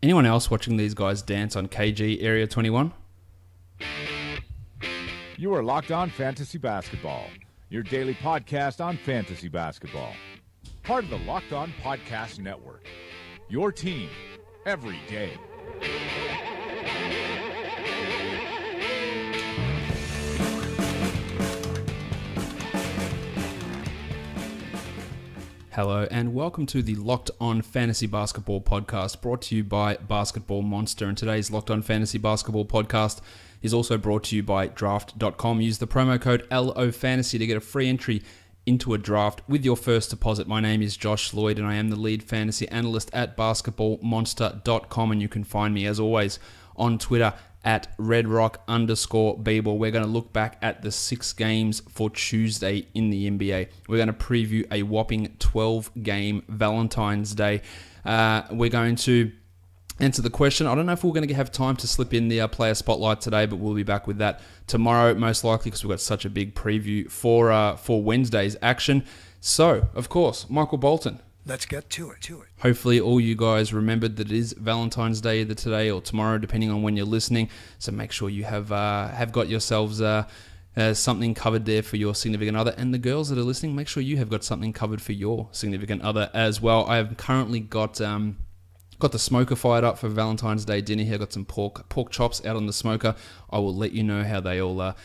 Anyone else watching these guys dance on KG Area 21? You are Locked On Fantasy Basketball, your daily podcast on fantasy basketball. Part of the Locked On Podcast Network, your team every day. Hello and welcome to the Locked On Fantasy Basketball podcast, brought to you by Basketball Monster. And today's Locked On Fantasy Basketball podcast is also brought to you by Draft.com. Use the promo code LOFANTASY to get a free entry into a draft with your first deposit. My name is Josh Lloyd and I am the lead fantasy analyst at basketballmonster.com, and you can find me as always on Twitter at redrock_bball. We're going to look back at the 6 games for Tuesday in the NBA. We're going to preview a whopping 12-game Valentine's Day. We're going to answer the question. I don't know if we're going to have time to slip in the player spotlight today, but we'll be back with that tomorrow, most likely, because we've got such a big preview for Wednesday's action. So, of course, Michael Bolton. Let's get to it. Hopefully all you guys remembered that it is Valentine's Day either today or tomorrow, depending on when you're listening. So make sure you have got yourselves something covered there for your significant other. And the girls that are listening, make sure you have got something covered for your significant other as well. I have currently got the smoker fired up for Valentine's Day dinner here. I've got some pork chops out on the smoker. I will let you know how they all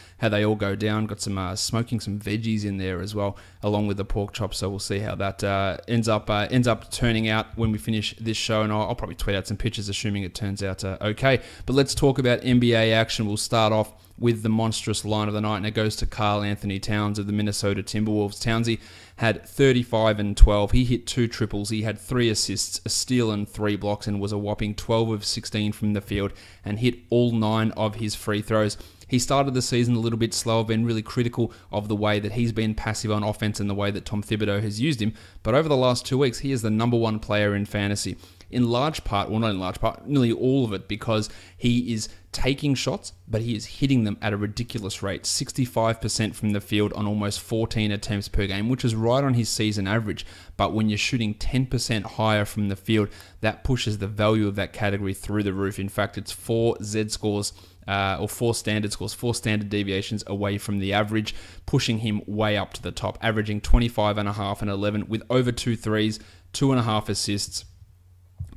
go down. Got some smoking some veggies in there as well, along with the pork chops. So we'll see how that ends up turning out when we finish this show. And I'll probably tweet out some pictures, assuming it turns out okay. But let's talk about NBA action. We'll start off with the monstrous line of the night, and it goes to Karl-Anthony Towns of the Minnesota Timberwolves. Townsy had 35 and 12. He hit 2 triples. He had 3 assists, a steal and 3 blocks, and was a whopping 12 of 16 from the field and hit all 9 of his free throws. He started the season a little bit slow, been really critical of the way that he's been passive on offense and the way that Tom Thibodeau has used him. But over the last 2 weeks, he is the number 1 player in fantasy. In large part, well, not in large part, nearly all of it, because he is taking shots, but he is hitting them at a ridiculous rate. 65% from the field on almost 14 attempts per game, which is right on his season average. But when you're shooting 10% higher from the field, that pushes the value of that category through the roof. In fact, it's 4 Z-scores, or 4 standard scores, 4 standard deviations away from the average, pushing him way up to the top, averaging 25.5 and 11 with over 2 threes, 2.5 assists,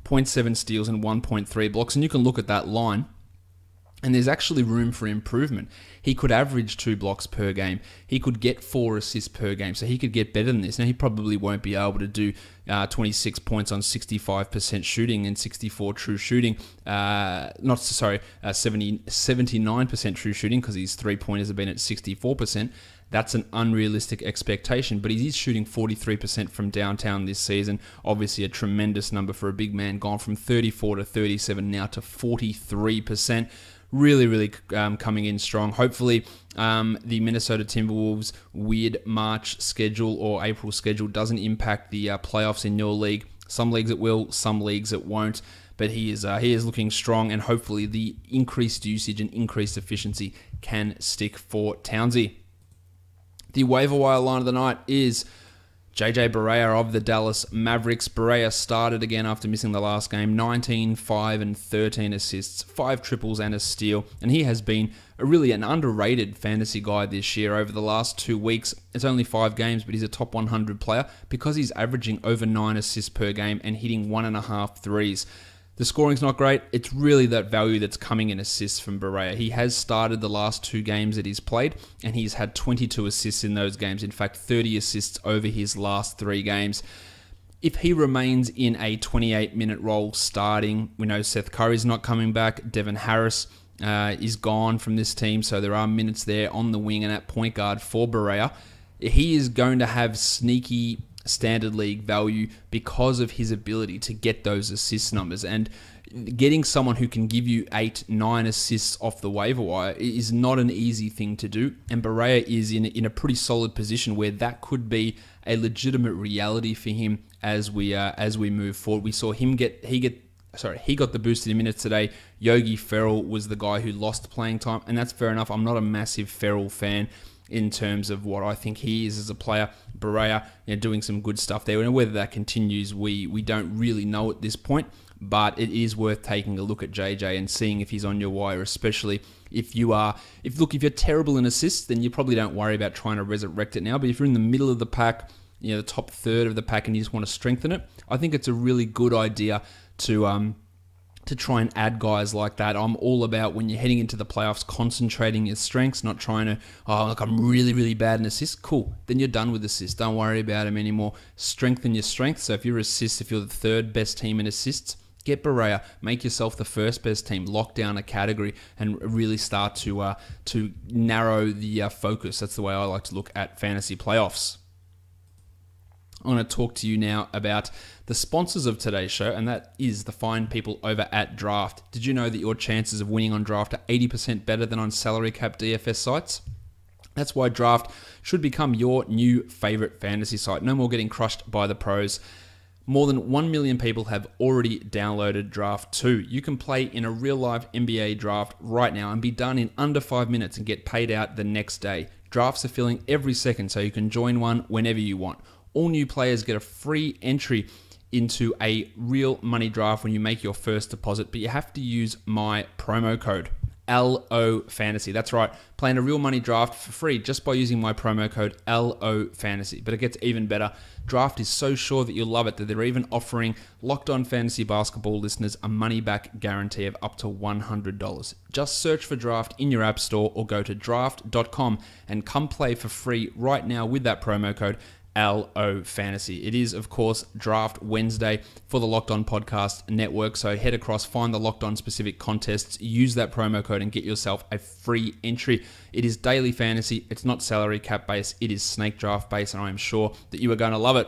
0.7 steals and 1.3 blocks. And you can look at that line, and there's actually room for improvement. He could average 2 blocks per game. He could get 4 assists per game, so he could get better than this. Now, he probably won't be able to do 26 points on 65% shooting and 64 true shooting. 79% true shooting, because his 3-pointers have been at 64%. That's an unrealistic expectation, but he is shooting 43% from downtown this season. Obviously a tremendous number for a big man, gone from 34 to 37 now to 43%. Really coming in strong. Hopefully the Minnesota Timberwolves' weird March schedule or April schedule doesn't impact the playoffs in your league. Some leagues it will, some leagues it won't. But he is looking strong, and hopefully the increased usage and increased efficiency can stick for Townsy. The waiver wire line of the night is JJ Barea of the Dallas Mavericks. Barea started again after missing the last game. 19, 5, and 13 assists, 5 triples and a steal. And he has been really an underrated fantasy guy this year. Over the last 2 weeks, it's only 5 games, but he's a top 100 player because he's averaging over 9 assists per game and hitting 1.5 threes. The scoring's not great. It's really that value that's coming in assists from Barea. He has started the last 2 games that he's played, and he's had 22 assists in those games. In fact, 30 assists over his last 3 games. If he remains in a 28-minute role starting, we know Seth Curry's not coming back. Devin Harris is gone from this team, so there are minutes there on the wing and at point guard for Barea. He is going to have sneaky standard league value because of his ability to get those assist numbers, and getting someone who can give you 8-9 assists off the waiver wire is not an easy thing to do, and Barea is in a pretty solid position where that could be a legitimate reality for him as we move forward. We saw him he got the boosted in minutes today. Yogi Ferrell was the guy who lost playing time, and that's fair enough. I'm not a massive Ferrell fan in terms of what I think he is as a player. Barea, doing some good stuff there, and whether that continues, we don't really know at this point. but it is worth taking a look at JJ and seeing if he's on your wire, especially if you're terrible in assists, then you probably don't worry about trying to resurrect it now. But if you're in the middle of the pack, the top third of the pack, and you just want to strengthen it, I think it's a really good idea to try and add guys like that. I'm all about, when you're heading into the playoffs, concentrating your strengths, not trying to, I'm really, really bad in assists. Cool. Then you're done with assists. Don't worry about them anymore. Strengthen your strengths. So if you're the third best team in assists, get Barea. Make yourself the first best team. Lock down a category and really start to narrow the focus. That's the way I like to look at fantasy playoffs. I'm going to talk to you now about the sponsors of today's show, and that is the fine people over at Draft. Did you know that your chances of winning on Draft are 80% better than on salary cap DFS sites? That's why Draft should become your new favorite fantasy site. No more getting crushed by the pros. More than 1 million people have already downloaded Draft 2. You can play in a real-life NBA draft right now and be done in under 5 minutes and get paid out the next day. Drafts are filling every second, so you can join one whenever you want. All new players get a free entry into a real money draft when you make your first deposit, but you have to use my promo code, LOFantasy. That's right, playing a real money draft for free just by using my promo code LOFantasy. But it gets even better. Draft is so sure that you'll love it that they're even offering Locked On Fantasy Basketball listeners a money-back guarantee of up to $100. Just search for Draft in your app store or go to draft.com and come play for free right now with that promo code LO Fantasy. It is, of course, Draft Wednesday for the Locked On Podcast Network. So head across, find the Locked On specific contests, use that promo code and get yourself a free entry. It is daily fantasy. It's not salary cap based. It is snake draft based, and I am sure that you are going to love it.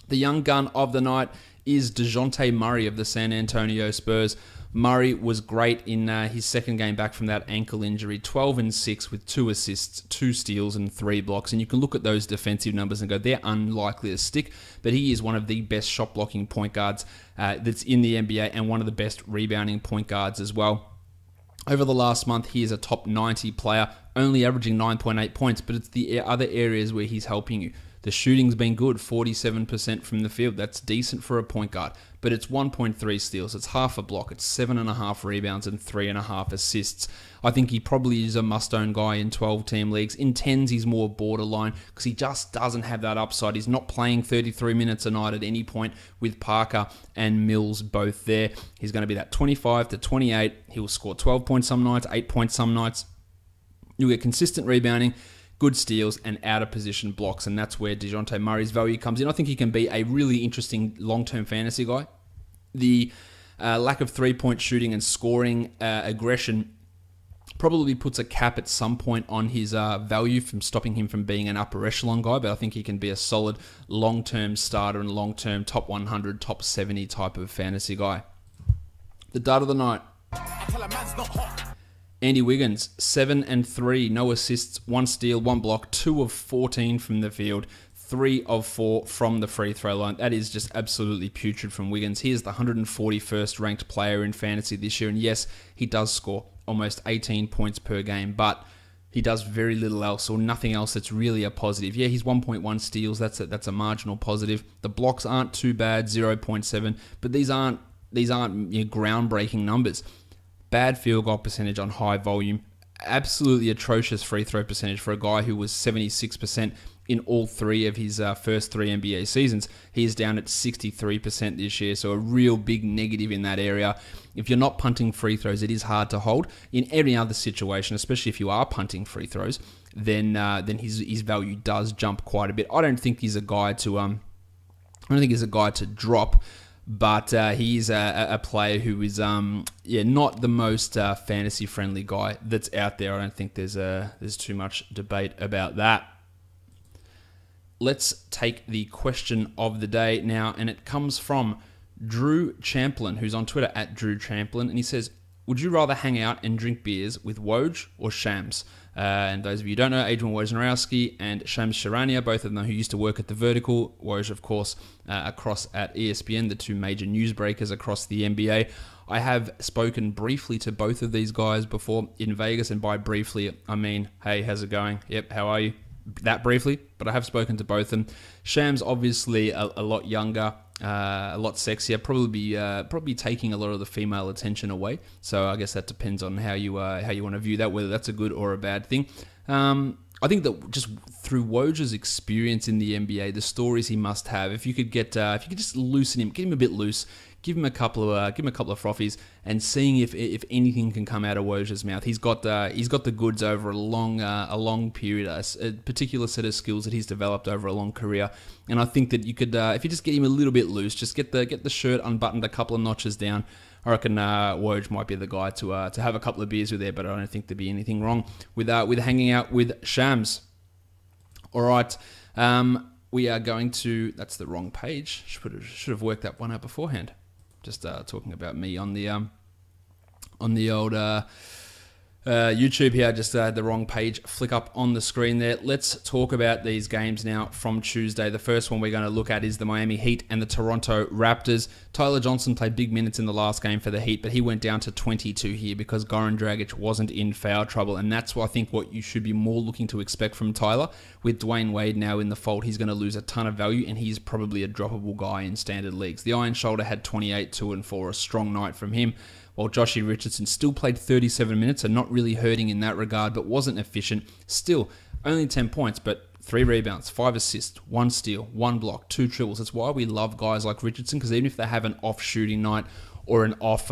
The young gun of the night is DeJounte Murray of the San Antonio Spurs. Murray was great in his second game back from that ankle injury, 12-6 with 2 assists, 2 steals, and 3 blocks. And you can look at those defensive numbers and go, they're unlikely to stick. But he is one of the best shot-blocking point guards that's in the NBA and one of the best rebounding point guards as well. Over the last month, he is a top 90 player, only averaging 9.8 points, but it's the other areas where he's helping you. The shooting's been good, 47% from the field. That's decent for a point guard. But it's 1.3 steals, it's half a block, it's 7.5 rebounds and 3.5 assists. I think he probably is a must-own guy in 12-team leagues. In 10s, he's more borderline because he just doesn't have that upside. He's not playing 33 minutes a night at any point with Parker and Mills both there. He's going to be that 25 to 28. He'll score 12 points some nights, 8 points some nights. You'll get consistent rebounding, good steals, and out-of-position blocks, and that's where DeJounte Murray's value comes in. I think he can be a really interesting long-term fantasy guy. The lack of three-point shooting and scoring aggression probably puts a cap at some point on his value from stopping him from being an upper echelon guy, but I think he can be a solid long-term starter and long-term top 100, top 70 type of fantasy guy. The dud of the night. Andy Wiggins, 7-3, no assists, 1 steal, 1 block, 2 of 14 from the field, 3 of 4 from the free throw line. That is just absolutely putrid from Wiggins. He is the 141st ranked player in fantasy this year, and yes, he does score almost 18 points per game, but he does very little else or nothing else that's really a positive. Yeah, he's 1.1 steals, that's a marginal positive. The blocks aren't too bad, 0.7, but these aren't groundbreaking numbers. Bad field goal percentage on high volume. Absolutely atrocious free throw percentage for a guy who was 76% in all 3 of his first 3 NBA seasons. He is down at 63% this year, so a real big negative in that area. If you're not punting free throws, it is hard to hold. In any other situation, especially if you are punting free throws, then his value does jump quite a bit. I don't think he's a guy to drop. But he is a player who is not the most fantasy-friendly guy that's out there. I don't think there's too much debate about that. Let's take the question of the day now, and it comes from Drew Champlin, who's on Twitter at Drew Champlin, and he says, would you rather hang out and drink beers with Woj or Shams? And those of you who don't know, Adrian Wojnarowski and Shams Charania, both of them who used to work at The Vertical. Woj, of course, across at ESPN, the 2 major newsbreakers across the NBA. I have spoken briefly to both of these guys before in Vegas, and by briefly, I mean, hey, how's it going? Yep, how are you? That briefly, but I have spoken to both of them. Shams, obviously, a lot younger, a lot sexier, probably taking a lot of the female attention away. So I guess that depends on how you want to view that, whether that's a good or a bad thing. I think that just through Woj's experience in the NBA, the stories he must have, if you could just loosen him, get him a bit loose, give him a couple of frothies, and seeing if anything can come out of Woj's mouth. He's got the goods over a long period, a particular set of skills that he's developed over a long career. And I think that you could, if you just get him a little bit loose, just get the shirt unbuttoned a couple of notches down, I reckon Woj might be the guy to have a couple of beers with there, but I don't think there'd be anything wrong with hanging out with Shams. All right, we are going to. That's the wrong page. Should have worked that one out beforehand. Just talking about me on the old YouTube here. Just the wrong page flick up on the screen there. Let's talk about these games now from Tuesday. The first one we're going to look at is the Miami Heat and the Toronto Raptors. Tyler Johnson played big minutes in the last game for the Heat, but he went down to 22 here because Goran Dragic wasn't in foul trouble, and that's what I think what you should be more looking to expect from Tyler. With Dwayne Wade now in the fold, he's going to lose a ton of value, and he's probably a droppable guy in standard leagues. The Iron Shoulder had 28, 2 and 4, a strong night from him, while Joshie Richardson still played 37 minutes, so not really hurting in that regard, but wasn't efficient. Still, only 10 points, but 3 rebounds, 5 assists, 1 steal, 1 block, 2 triples. That's why we love guys like Richardson, because even if they have an off shooting night or an off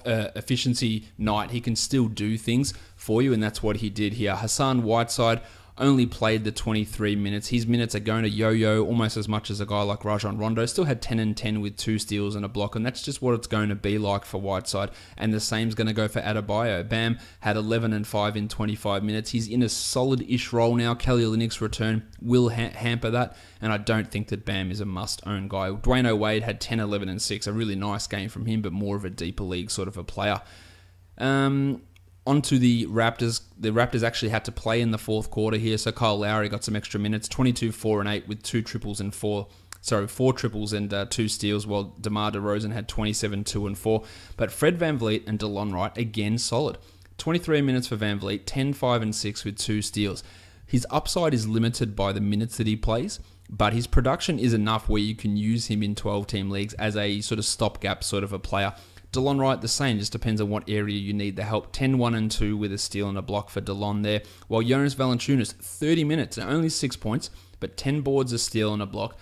efficiency night, he can still do things for you, and that's what he did here. Hassan Whiteside only played the 23 minutes. His minutes are going to yo-yo almost as much as a guy like Rajon Rondo. Still had 10 and 10 with 2 steals and a block, and that's just what it's going to be like for Whiteside. And the same's going to go for Adebayo. Bam had 11 and 5 in 25 minutes. He's in a solid-ish role now. Kelly Olynyk's return will hamper that, and I don't think that Bam is a must-own guy. Dwayne Wade had 10, 11 and 6. A really nice game from him, but more of a deeper league sort of a player. Onto the Raptors. The Raptors actually had to play in the fourth quarter here, so Kyle Lowry got some extra minutes, 22, 4 and 8 with 4 triples and 2 steals, while DeMar DeRozan had 27, 2 and 4. But Fred VanVleet and DeLon Wright, again, solid. 23 minutes for VanVleet, 10, 5 and 6 with 2 steals. His upside is limited by the minutes that he plays, but his production is enough where you can use him in 12-team leagues as a sort of stopgap sort of a player. DeLon Wright, the same, just depends on what area you need the help. 10, 1 and 2 with a steal and a block for DeLon there. While Jonas Valanciunas, 30 minutes, only 6 points, but 10 boards, a steal and a block.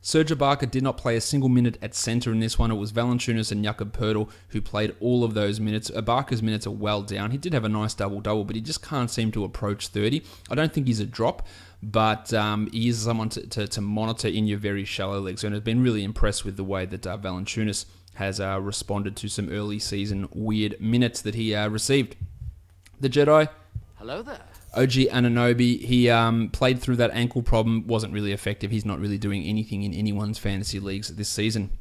Serge Ibaka did not play a single minute at center in this one. It was Valanciunas and Jakob Poeltl who played all of those minutes. Ibaka's minutes are well down. He did have a nice double-double, but he just can't seem to approach 30. I don't think he's a drop, but he is someone to monitor in your very shallow leagues, and I've been really impressed with the way that Valanciunas has responded to some early season weird minutes that he received. The Jedi. Hello there. OG Anunoby, he played through that ankle problem, wasn't really effective. He's not really doing anything in anyone's fantasy leagues this season.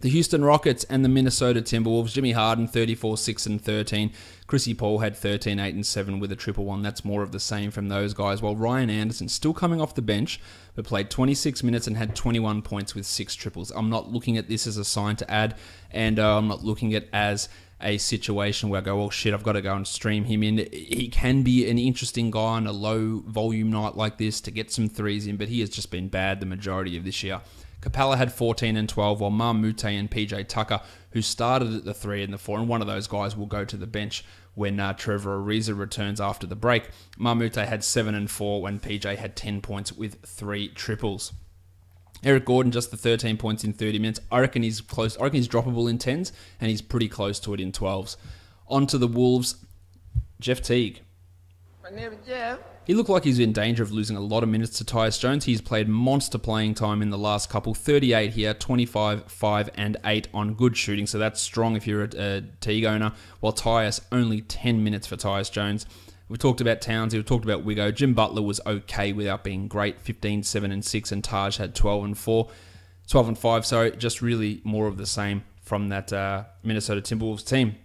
The Houston Rockets and the Minnesota Timberwolves. Jimmy Harden, 34, 6 and 13. Chrissy Paul had 13, 8 and 7 with a triple one. That's more of the same from those guys. While Ryan Anderson, still coming off the bench, but played 26 minutes and had 21 points with 6 triples. I'm not looking at this as a sign to add, and I'm not looking at it as a situation where I go, oh shit, I've got to go and stream him in. He can be an interesting guy on a low volume night like this to get some threes in, but he has just been bad the majority of this year. Capella had 14 and 12, while Mamute and PJ Tucker, who started at the 3 and the 4, and one of those guys will go to the bench when Trevor Ariza returns after the break. Mamute had 7 and 4 when PJ had 10 points with 3 triples. Eric Gordon, just the 13 points in 30 minutes. I reckon he's close. I reckon he's droppable in 10s, and he's pretty close to it in 12s. On to the Wolves. Jeff Teague. My name is Jeff. He looked like he's in danger of losing a lot of minutes to Tyus Jones. He's played monster playing time in the last couple. 38 here, 25, 5 and 8 on good shooting, so that's strong if you're a Teague owner. While Tyus, only 10 minutes for Tyus Jones. We talked about Towns, we talked about Wiggo. Jim Butler was okay without being great. 15, 7 and 6, and Taj had 12 and 5, sorry. Just really more of the same from that Minnesota Timberwolves team.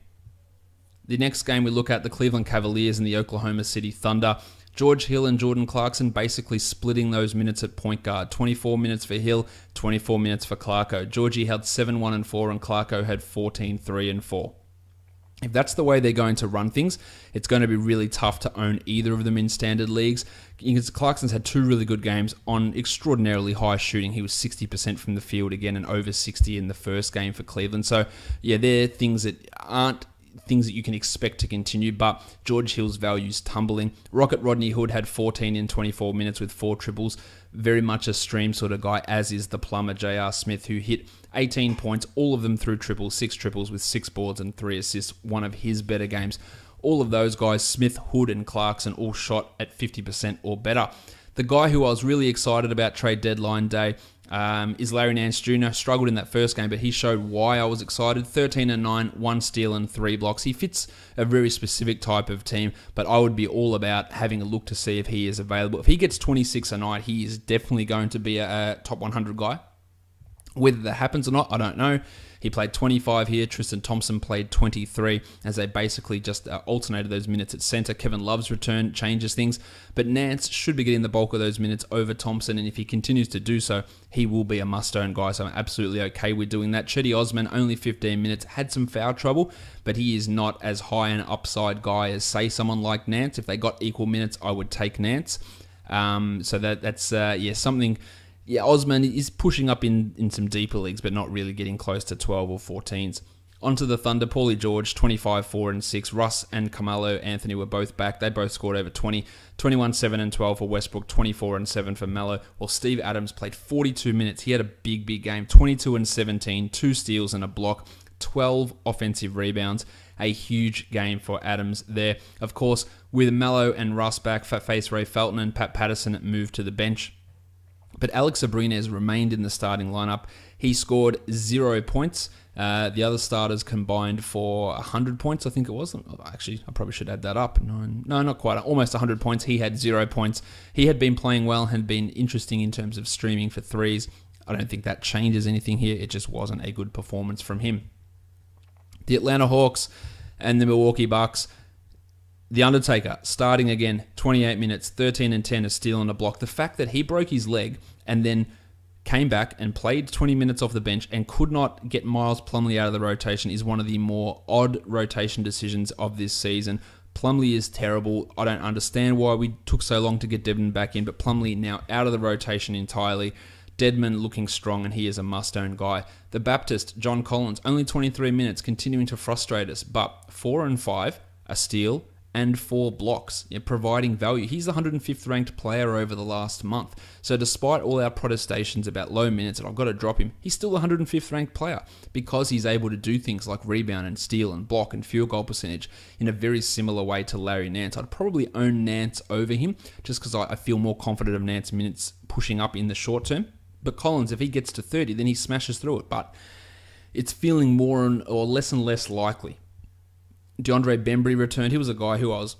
The next game we look at, the Cleveland Cavaliers and the Oklahoma City Thunder. George Hill and Jordan Clarkson basically splitting those minutes at point guard. 24 minutes for Hill, 24 minutes for Clarko. Georgie held 7, 1 and 4, and Clarko had 14, 3 and 4. If that's the way they're going to run things, it's going to be really tough to own either of them in standard leagues. Clarkson's had 2 really good games on extraordinarily high shooting. He was 60% from the field again and over 60 in the first game for Cleveland. So, yeah, they're things that aren't things that you can expect to continue, but George Hill's value's tumbling. Rocket Rodney Hood had 14 in 24 minutes with 4 triples. Very much a stream sort of guy, as is the plumber J.R. Smith, who hit 18 points, all of them through triples, 6 triples with 6 boards and 3 assists, one of his better games. All of those guys, Smith, Hood, and Clarkson, all shot at 50% or better. The guy who I was really excited about trade deadline day is Larry Nance Jr. Struggled in that first game, but he showed why I was excited. 13 and 9, 1 steal and 3 blocks. He fits a very specific type of team, but I would be all about having a look to see if he is available. If he gets 26 a night, he is definitely going to be a top 100 guy. Whether that happens or not, I don't know. He played 25 here. Tristan Thompson played 23 as they basically just alternated those minutes at center. Kevin Love's return changes things, but Nance should be getting the bulk of those minutes over Thompson, and if he continues to do so, he will be a must-own guy, so I'm absolutely okay with doing that. Chetty Osman, only 15 minutes, had some foul trouble, but he is not as high an upside guy as, say, someone like Nance. If they got equal minutes, I would take Nance. So that's something... Yeah, Osman is pushing up in some deeper leagues, but not really getting close to 12 or 14s. Onto the Thunder, Paulie George, 25, 4, and 6. Russ and Karl-Anthony were both back. They both scored over 20. 21, 7, and 12 for Westbrook, 24 and 7 for Melo. While Steve Adams played 42 minutes. He had a big game. 22 and 17, 2 steals and a block, 12 offensive rebounds. A huge game for Adams there. Of course, with Melo and Russ back, face Ray Felton and Pat Patterson moved to the bench. But Alex Abrines remained in the starting lineup. He scored 0 points. The other starters combined for 100 points, I think it was. Actually, I probably should add that up. No, not quite. Almost 100 points. He had 0 points. He had been playing well, had been interesting in terms of streaming for threes. I don't think that changes anything here. It just wasn't a good performance from him. The Atlanta Hawks and the Milwaukee Bucks. The Undertaker, starting again, 28 minutes, 13 and 10, a steal and a block. The fact that he broke his leg and then came back and played 20 minutes off the bench and could not get Miles Plumlee out of the rotation is one of the more odd rotation decisions of this season. Plumlee is terrible. I don't understand why we took so long to get Dedmon back in, but Plumlee now out of the rotation entirely. Dedmon looking strong, and he is a must-own guy. The Baptist, John Collins, only 23 minutes, continuing to frustrate us, but 4 and 5, a steal, and 4 blocks, providing value. He's the 105th ranked player over the last month. So despite all our protestations about low minutes, and I've got to drop him, he's still the 105th ranked player because he's able to do things like rebound and steal and block and field goal percentage in a very similar way to Larry Nance. I'd probably own Nance over him just because I feel more confident of Nance minutes pushing up in the short term. But Collins, if he gets to 30, then he smashes through it. But it's feeling more or less and less likely. DeAndre Bembry returned. He was a guy who I was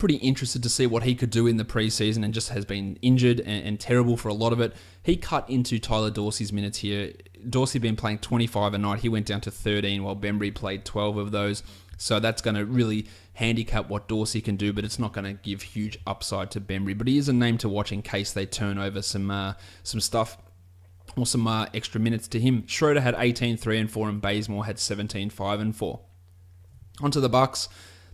pretty interested to see what he could do in the preseason and just has been injured and terrible for a lot of it. He cut into Tyler Dorsey's minutes here. Dorsey been playing 25 a night. He went down to 13 while Bembry played 12 of those. So that's going to really handicap what Dorsey can do, but it's not going to give huge upside to Bembry. But he is a name to watch in case they turn over some stuff or some extra minutes to him. Schroeder had 18, 3 and 4, and Bazemore had 17, 5 and 4. Onto the Bucks.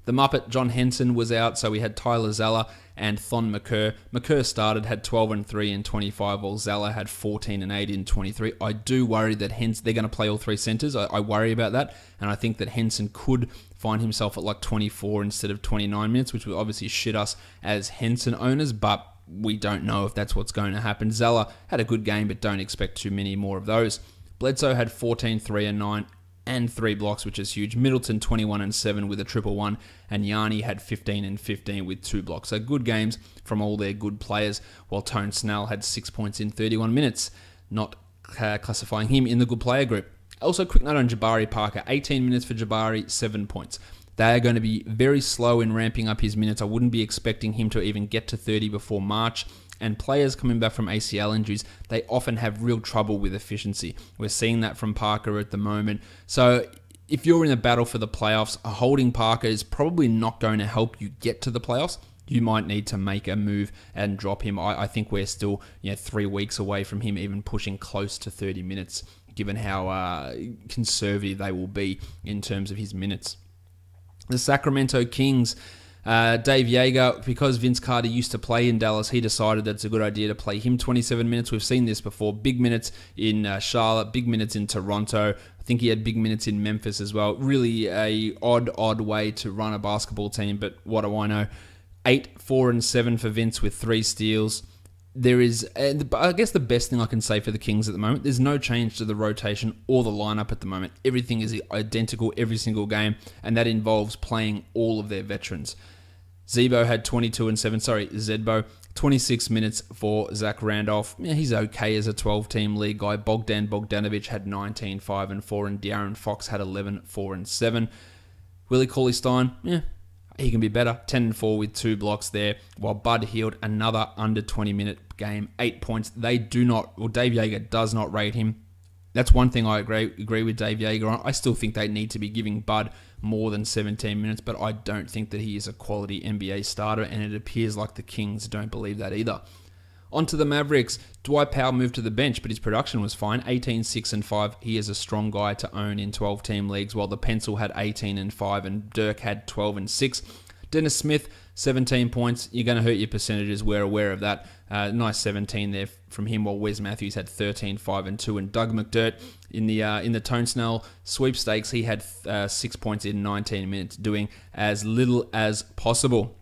The Muppet, John Henson, was out, so we had Tyler Zeller and Thon McCurr. McCurr started, had 12 and 3 in 25, while Zeller had 14 and 8 in 23. I do worry that they're going to play all 3 centers. I worry about that, and I think that Henson could find himself at like 24 instead of 29 minutes, which would obviously shit us as Henson owners, but we don't know if that's what's going to happen. Zeller had a good game, but don't expect too many more of those. Bledsoe had 14, 3 and 9. And 3 blocks, which is huge. Middleton 21 and 7 with a 1-1, and Yanni had 15 and 15 with 2 blocks. So good games from all their good players, while Tone Snell had 6 points in 31 minutes, not classifying him in the good player group. Also, quick note on Jabari Parker, 18 minutes for Jabari, 7 points. They are going to be very slow in ramping up his minutes. I wouldn't be expecting him to even get to 30 before March. And players coming back from ACL injuries, they often have real trouble with efficiency. We're seeing that from Parker at the moment. So if you're in a battle for the playoffs, holding Parker is probably not going to help you get to the playoffs. You might need to make a move and drop him. I think we're still 3 weeks away from him even pushing close to 30 minutes, given how conservative they will be in terms of his minutes. The Sacramento Kings, Dave Yeager, because Vince Carter used to play in Dallas, he decided that's a good idea to play him 27 minutes. We've seen this before. Big minutes in Charlotte, big minutes in Toronto. I think he had big minutes in Memphis as well. Really a odd way to run a basketball team, but what do I know? 8, 4, and 7 for Vince with 3 steals. There is, I guess the best thing I can say for the Kings at the moment, there's no change to the rotation or the lineup at the moment. Everything is identical every single game, and that involves playing all of their veterans. Zebo had 22 and 7, Zedbo, 26 minutes for Zach Randolph. Yeah, he's okay as a 12-team league guy. Bogdan Bogdanovic had 19, 5 and 4, and De'Aaron Fox had 11, 4 and 7. Willie Cauley-Stein, he can be better. 10 and 4 with 2 blocks there, while Bud Hield, another under 20-minute game, 8 points. Dave Yeager does not rate him. That's one thing I agree with Dave Yeager on. I still think they need to be giving Bud more than 17 minutes, but I don't think that he is a quality NBA starter, and it appears like the Kings don't believe that either. On to the Mavericks. Dwight Powell moved to the bench, but his production was fine. 18, 6, and 5. He is a strong guy to own in 12-team leagues, while the Pencil had 18 and 5, and Dirk had 12 and 6. Dennis Smith, 17 points. You're going to hurt your percentages. We're aware of that. Nice 17 there from him, while Wes Matthews had 13, 5, and 2. And Doug McDirt in the Tone Snell sweepstakes, he had 6 points in 19 minutes, doing as little as possible.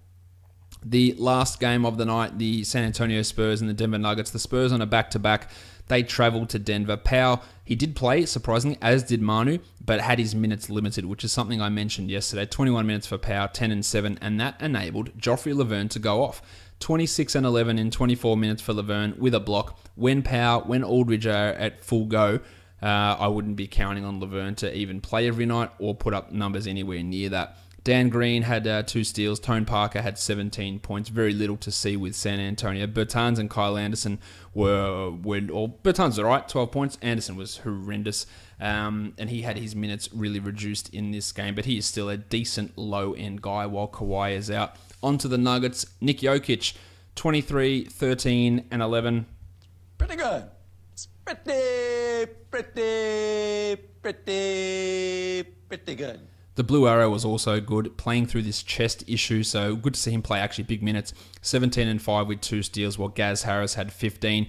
The last game of the night, the San Antonio Spurs and the Denver Nuggets. The Spurs on a back-to-back. They travelled to Denver. Powell, he did play, surprisingly, as did Manu, but had his minutes limited, which is something I mentioned yesterday. 21 minutes for Powell, 10 and 7, and that enabled Joffrey Laverne to go off. 26 and 11 in 24 minutes for Laverne with a block. When Aldridge are at full go, I wouldn't be counting on Laverne to even play every night or put up numbers anywhere near that. Dan Green had 2 steals. Tone Parker had 17 points. Very little to see with San Antonio. Bertans and Kyle Anderson Bertans all right, 12 points. Anderson was horrendous, and he had his minutes really reduced in this game, but he is still a decent low-end guy while Kawhi is out. On to the Nuggets. Nick Jokic, 23, 13, and 11. Pretty good. It's pretty good. The Blue Arrow was also good, playing through this chest issue, so good to see him play actually big minutes. 17 and 5 with 2 steals, while Gaz Harris had 15.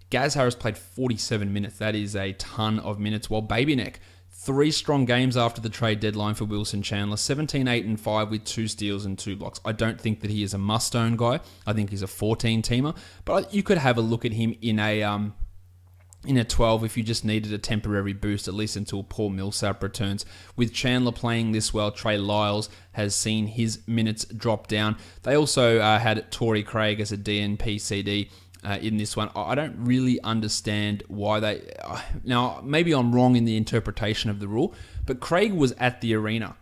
Gaz Harris played 47 minutes. That is a ton of minutes, while Baby Neck, 3 strong games after the trade deadline for Wilson Chandler. 17, 8 and 5 with 2 steals and 2 blocks. I don't think that he is a must-own guy. I think he's a 14-teamer, but you could have a look at him in a 12 if you just needed a temporary boost, at least until Paul Millsap returns. With Chandler playing this well, Trey Lyles has seen his minutes drop down. They also had Torrey Craig as a DNP CD in this one. I don't really understand why they... Now, maybe I'm wrong in the interpretation of the rule, but Craig was at the arena.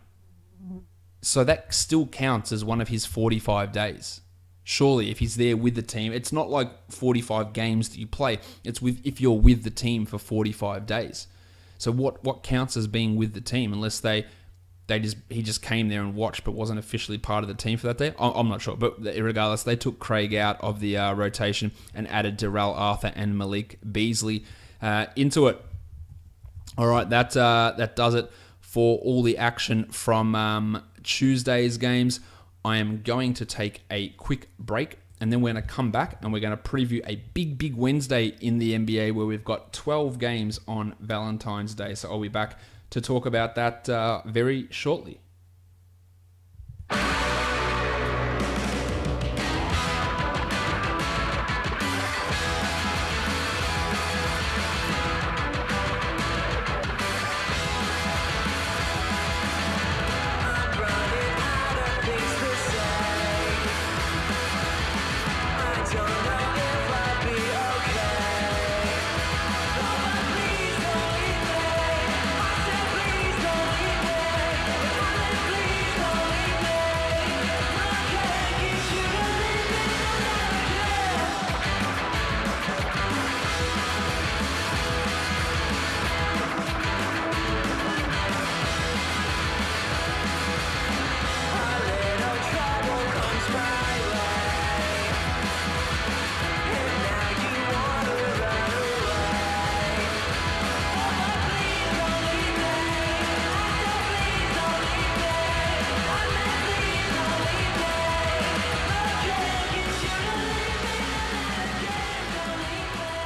So that still counts as one of his 45 days. Surely, if he's there with the team, it's not like 45 games that you play. It's if you're with the team for 45 days. So what counts as being with the team? Unless he just came there and watched, but wasn't officially part of the team for that day. I'm not sure, but regardless, they took Craig out of the rotation and added Darrell Arthur and Malik Beasley into it. All right, that does it for all the action from Tuesday's games. I am going to take a quick break, and then we're going to come back and we're going to preview a big Wednesday in the NBA where we've got 12 games on Valentine's Day. So I'll be back to talk about that very shortly.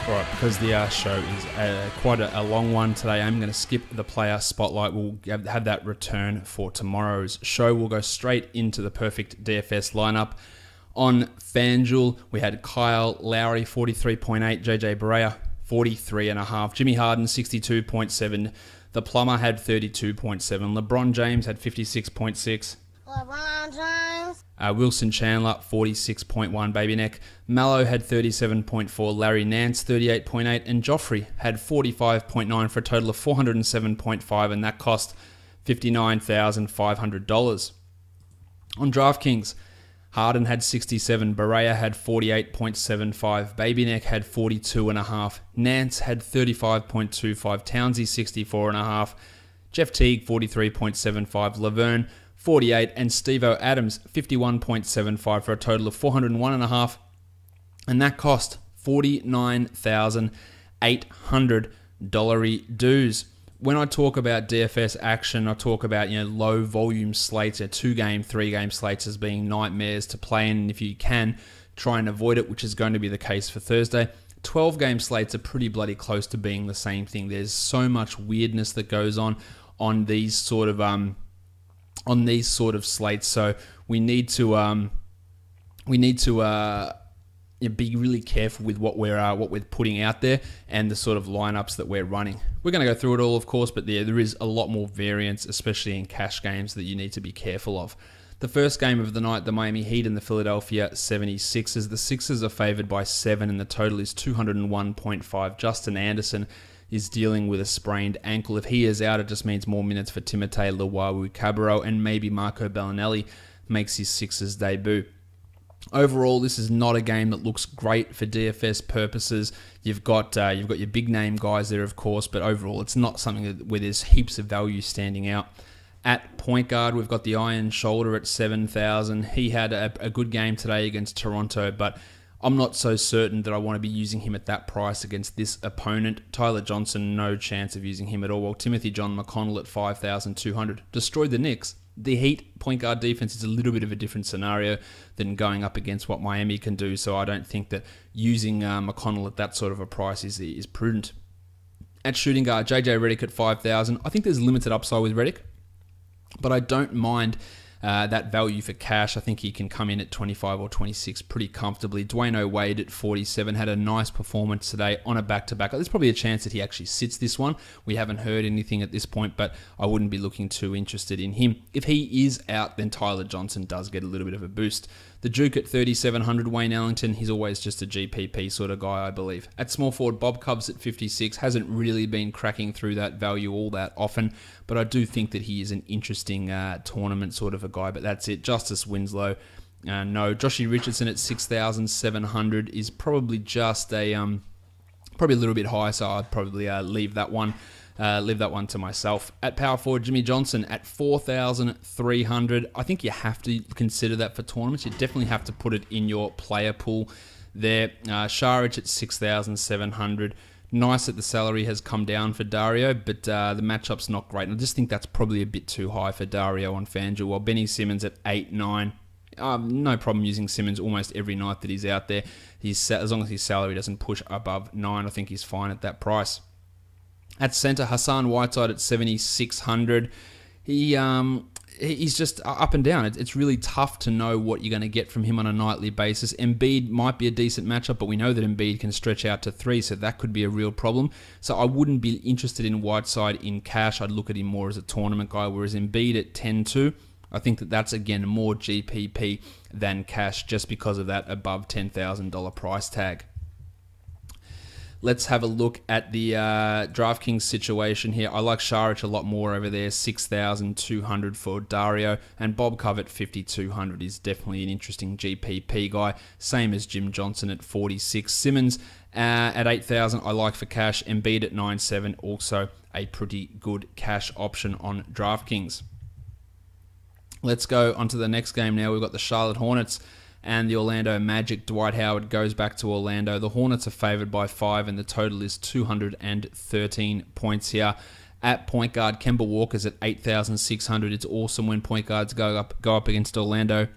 All right, because the show is quite a long one today, I'm going to skip the player spotlight. We'll have that return for tomorrow's show. We'll go straight into the perfect DFS lineup. On FanDuel, we had Kyle Lowry, 43.8, JJ Barea, 43.5, Jimmy Harden, 62.7, The Plumber had 32.7, LeBron James had 56.6, LeBron James. Wilson Chandler, 46.1, Baby Neck. Mallow had 37.4, Larry Nance, 38.8, and Joffrey had 45.9 for a total of 407.5, and that cost $59,500. On DraftKings, Harden had 67, Barea had 48.75, Baby Neck had 42.5, Nance had 35.25, Townsy 64.5, Jeff Teague 43.75, Laverne 48, and Steve-O Adams 51.75 for a total of 401.5, and that cost $49,800 dues. When I talk about DFS action, I talk about low volume slates, 2-game, 3-game slates as being nightmares to play in. And if you can, try and avoid it, which is going to be the case for Thursday. 12-game slates are pretty bloody close to being the same thing. There's so much weirdness that goes on these sort of slates, so we need to be really careful with what we're putting out there and the sort of lineups that we're running. We're going to go through it all, of course, but there is a lot more variance, especially in cash games, that you need to be careful of. The first game of the night, the Miami Heat and the Philadelphia 76ers. The Sixers are favored by 7, and the total is 201.5. Justin Anderson is dealing with a sprained ankle. If he is out, it just means more minutes for Timothé Luwawu-Cabarrot, and maybe Marco Bellinelli makes his Sixers debut. Overall, this is not a game that looks great for DFS purposes. You've got your big name guys there, of course, but overall, it's not something where there's heaps of value standing out. At point guard, we've got the Iron Shoulder at 7,000. He had a good game today against Toronto, but I'm not so certain that I want to be using him at that price against this opponent. Tyler Johnson, no chance of using him at all. While Timothy John McConnell at 5,200 destroyed the Knicks. The Heat point guard defense is a little bit of a different scenario than going up against what Miami can do, so I don't think that using McConnell at that sort of a price is prudent. At shooting guard, JJ Redick at 5,000. I think there's limited upside with Redick, but I don't mind that value for cash. I think he can come in at 25 or 26 pretty comfortably. Dwayne O'Wade at 47 had a nice performance today on a back-to-back. There's probably a chance that he actually sits this one. We haven't heard anything at this point, but I wouldn't be looking too interested in him. If he is out, then Tyler Johnson does get a little bit of a boost. The Duke at 3,700, Wayne Ellington, he's always just a GPP sort of guy, I believe. At small forward, Bob Cubs at 56, hasn't really been cracking through that value all that often, but I do think that he is an interesting tournament sort of a guy, but that's it. Justice Winslow, no. Joshy Richardson at 6,700 is probably just probably a little bit high, so I'd probably leave that one to myself. At power forward, Jimmy Johnson at 4,300. I think you have to consider that for tournaments. You definitely have to put it in your player pool there. Šarić at 6,700. Nice that the salary has come down for Dario, but the matchup's not great. And I just think that's probably a bit too high for Dario on FanDuel. While Benny Simmons at 8,900. No problem using Simmons almost every night that he's out there. As long as his salary doesn't push above 9, I think he's fine at that price. At centre, Hassan Whiteside at 7,600. He's just up and down. It's really tough to know what you're going to get from him on a nightly basis. Embiid might be a decent matchup, but we know that Embiid can stretch out to 3, so that could be a real problem. So I wouldn't be interested in Whiteside in cash. I'd look at him more as a tournament guy, whereas Embiid at 10.2, I think that's, again, more GPP than cash just because of that above $10,000 price tag. Let's have a look at the DraftKings situation here. I like Šarić a lot more over there, 6,200 for Dario, and Bob Cove at 5,200 is definitely an interesting GPP guy. Same as Jim Johnson at 46. Simmons at 8,000, I like for cash. Embiid at 9,700, also a pretty good cash option on DraftKings. Let's go on to the next game now. We've got the Charlotte Hornets and the Orlando Magic. Dwight Howard goes back to Orlando. The Hornets are favored by 5, and the total is 213 points here. At point guard, Kemba Walker's at 8,600. It's awesome when point guards go up against Orlando.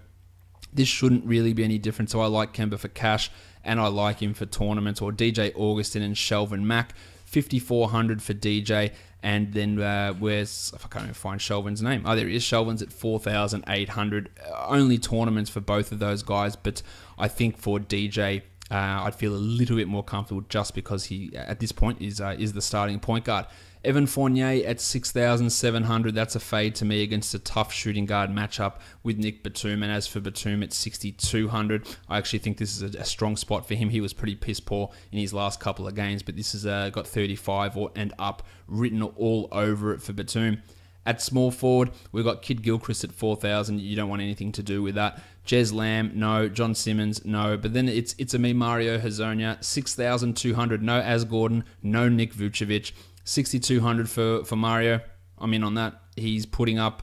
This shouldn't really be any different. So I like Kemba for cash, and I like him for tournaments, or DJ Augustin and Shelvin Mack. 5,400 for DJ, and then where's, if I can't even find Shelvin's name. Oh, there he is. Shelvin's at 4,800. Only tournaments for both of those guys, but I think for DJ, I'd feel a little bit more comfortable just because he, at this point, is the starting point guard. Evan Fournier at 6,700. That's a fade to me against a tough shooting guard matchup with Nick Batum. And as for Batum at 6,200, I actually think this is a strong spot for him. He was pretty piss poor in his last couple of games, but this has got 35 and up written all over it for Batum. At small forward, we've got Kid Gilchrist at 4,000. You don't want anything to do with that. Jez Lamb, no. John Simmons, no. But then it's a me Mario Hezonja, 6,200. No As Gordon, no Nick Vucevic. 6,200 for Mario. I'm in on that. He's putting up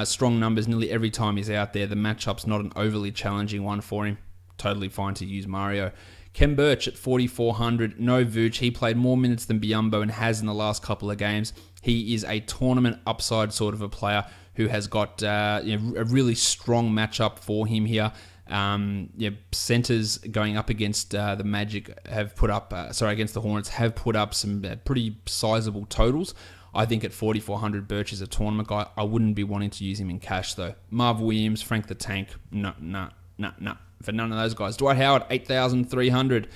strong numbers nearly every time he's out there. The matchup's not an overly challenging one for him. Totally fine to use Mario. Ken Birch at 4,400. No Vooch. He played more minutes than Biyombo and has in the last couple of games. He is a tournament upside sort of a player who has got a really strong matchup for him here. Centers going up against the Magic have put up, against the Hornets have put up some pretty sizable totals. I think at 4,400, Birch is a tournament guy. I wouldn't be wanting to use him in cash though. Marv Williams, Frank the Tank, no. For none of those guys. Dwight Howard, 8,300.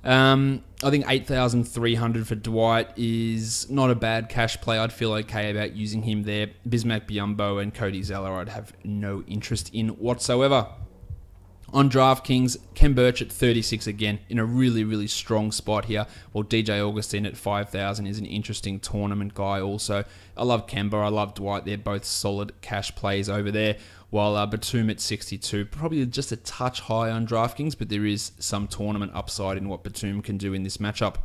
I think 8,300 for Dwight is not a bad cash play. I'd feel okay about using him there. Bismack Biyombo and Cody Zeller I'd have no interest in whatsoever. On DraftKings, Ken Birch at 36 again, in a really, really strong spot here. While DJ Augustin at 5,000 is an interesting tournament guy also. I love Kemba, I love Dwight. They're both solid cash plays over there. While Batum at 62, probably just a touch high on DraftKings, but there is some tournament upside in what Batum can do in this matchup.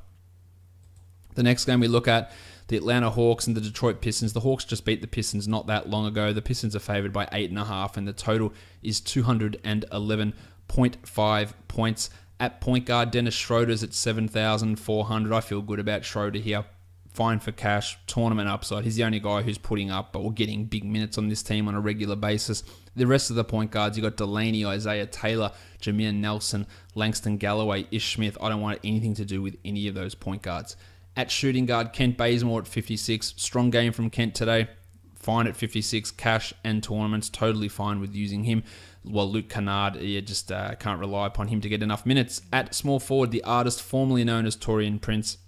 The next game we look at, the Atlanta Hawks and the Detroit Pistons. The Hawks just beat the Pistons not that long ago. The Pistons are favored by 8.5, and the total is 211.5 points. At point guard, Dennis Schroeder's at 7,400. I feel good about Schroeder here. Fine for cash, tournament upside. He's the only guy who's putting up or getting big minutes on this team on a regular basis. The rest of the point guards, you got Delaney, Isaiah Taylor, Jameer Nelson, Langston Galloway, Ish Smith. I don't want anything to do with any of those point guards. At shooting guard, Kent Bazemore at 56. Strong game from Kent today. Fine at 56. Cash and tournaments, totally fine with using him. Well, Luke Kennard, just can't rely upon him to get enough minutes. At small forward, the artist formerly known as Taurean Prince.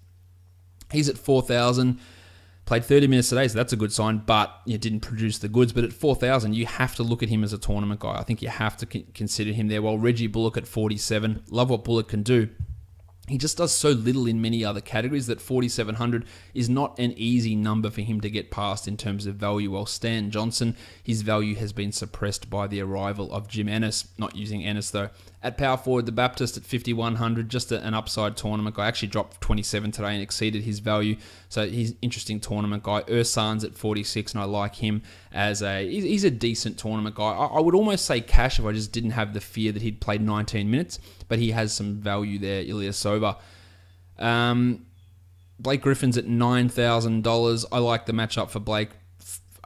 He's at 4,000. Played 30 minutes today, so that's a good sign, but didn't produce the goods. But at 4,000, you have to look at him as a tournament guy. I think you have to consider him there. While Reggie Bullock at 47. Love what Bullock can do. He just does so little in many other categories that 4,700 is not an easy number for him to get past in terms of value. While Stan Johnson, his value has been suppressed by the arrival of Jim Ennis. Not using Ennis though. At power forward, the Baptist at 5,100, just an upside tournament guy. Actually dropped 27 today and exceeded his value. So he's an interesting tournament guy. Ursan's at 46, and I like him as he's a decent tournament guy. I would almost say cash if I just didn't have the fear that he'd played 19 minutes, but he has some value there, Ilyasova. Blake Griffin's at $9,000. I like the matchup for Blake.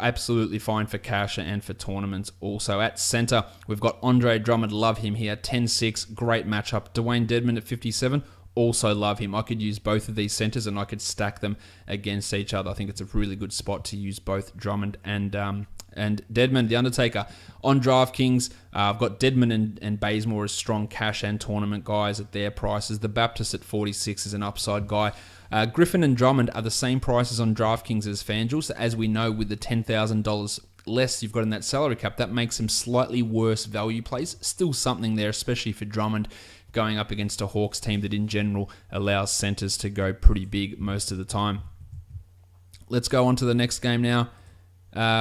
Absolutely fine for cash and for tournaments also. At center, we've got Andre Drummond. Love him here. 10-6. Great matchup. Dwayne Dedmon at 57. Also love him. I could use both of these centers and I could stack them against each other. I think it's a really good spot to use both Drummond and Dedmon. The Undertaker on DraftKings. I've got Dedmon and Bazemore as strong cash and tournament guys at their prices. The Baptist at 46 is an upside guy. Griffin and Drummond are the same prices on DraftKings as FanDuel. So as we know, with the $10,000 less you've got in that salary cap, that makes them slightly worse value plays. Still something there, especially for Drummond going up against a Hawks team that in general allows centers to go pretty big most of the time. Let's go on to the next game now.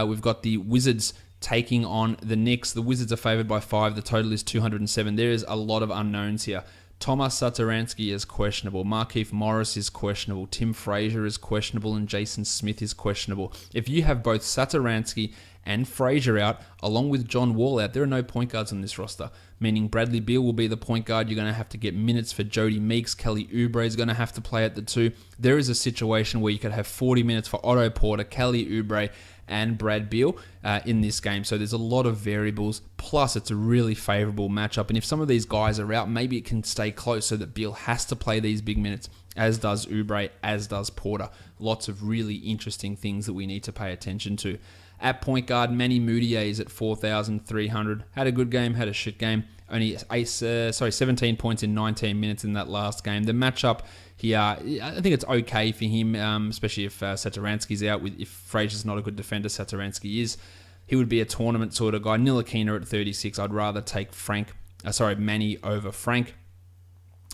We've got the Wizards taking on the Knicks. The Wizards are favored by 5. The total is 207. There is a lot of unknowns here. Thomas Satoransky is questionable. Markieff Morris is questionable. Tim Frazier is questionable. And Jason Smith is questionable. If you have both Satoransky and Frazier out, along with John Wall out, there are no point guards on this roster. Meaning Bradley Beal will be the point guard. You're going to have to get minutes for Jody Meeks. Kelly Oubre is going to have to play at the 2. There is a situation where you could have 40 minutes for Otto Porter, Kelly Oubre, and Brad Beal in this game. So there's a lot of variables. Plus, it's a really favorable matchup. And if some of these guys are out, maybe it can stay close so that Beal has to play these big minutes, as does Oubre, as does Porter. Lots of really interesting things that we need to pay attention to. At point guard, Manny Mudiay is at 4,300. Had a good game, had a shit game. Only 17 points in 19 minutes in that last game. The matchup here, I think it's okay for him, especially if Satoransky's out. If Frazier's not a good defender, Satoransky is. He would be a tournament sort of guy. Ntilikina at 36. I'd rather take Manny over Frank.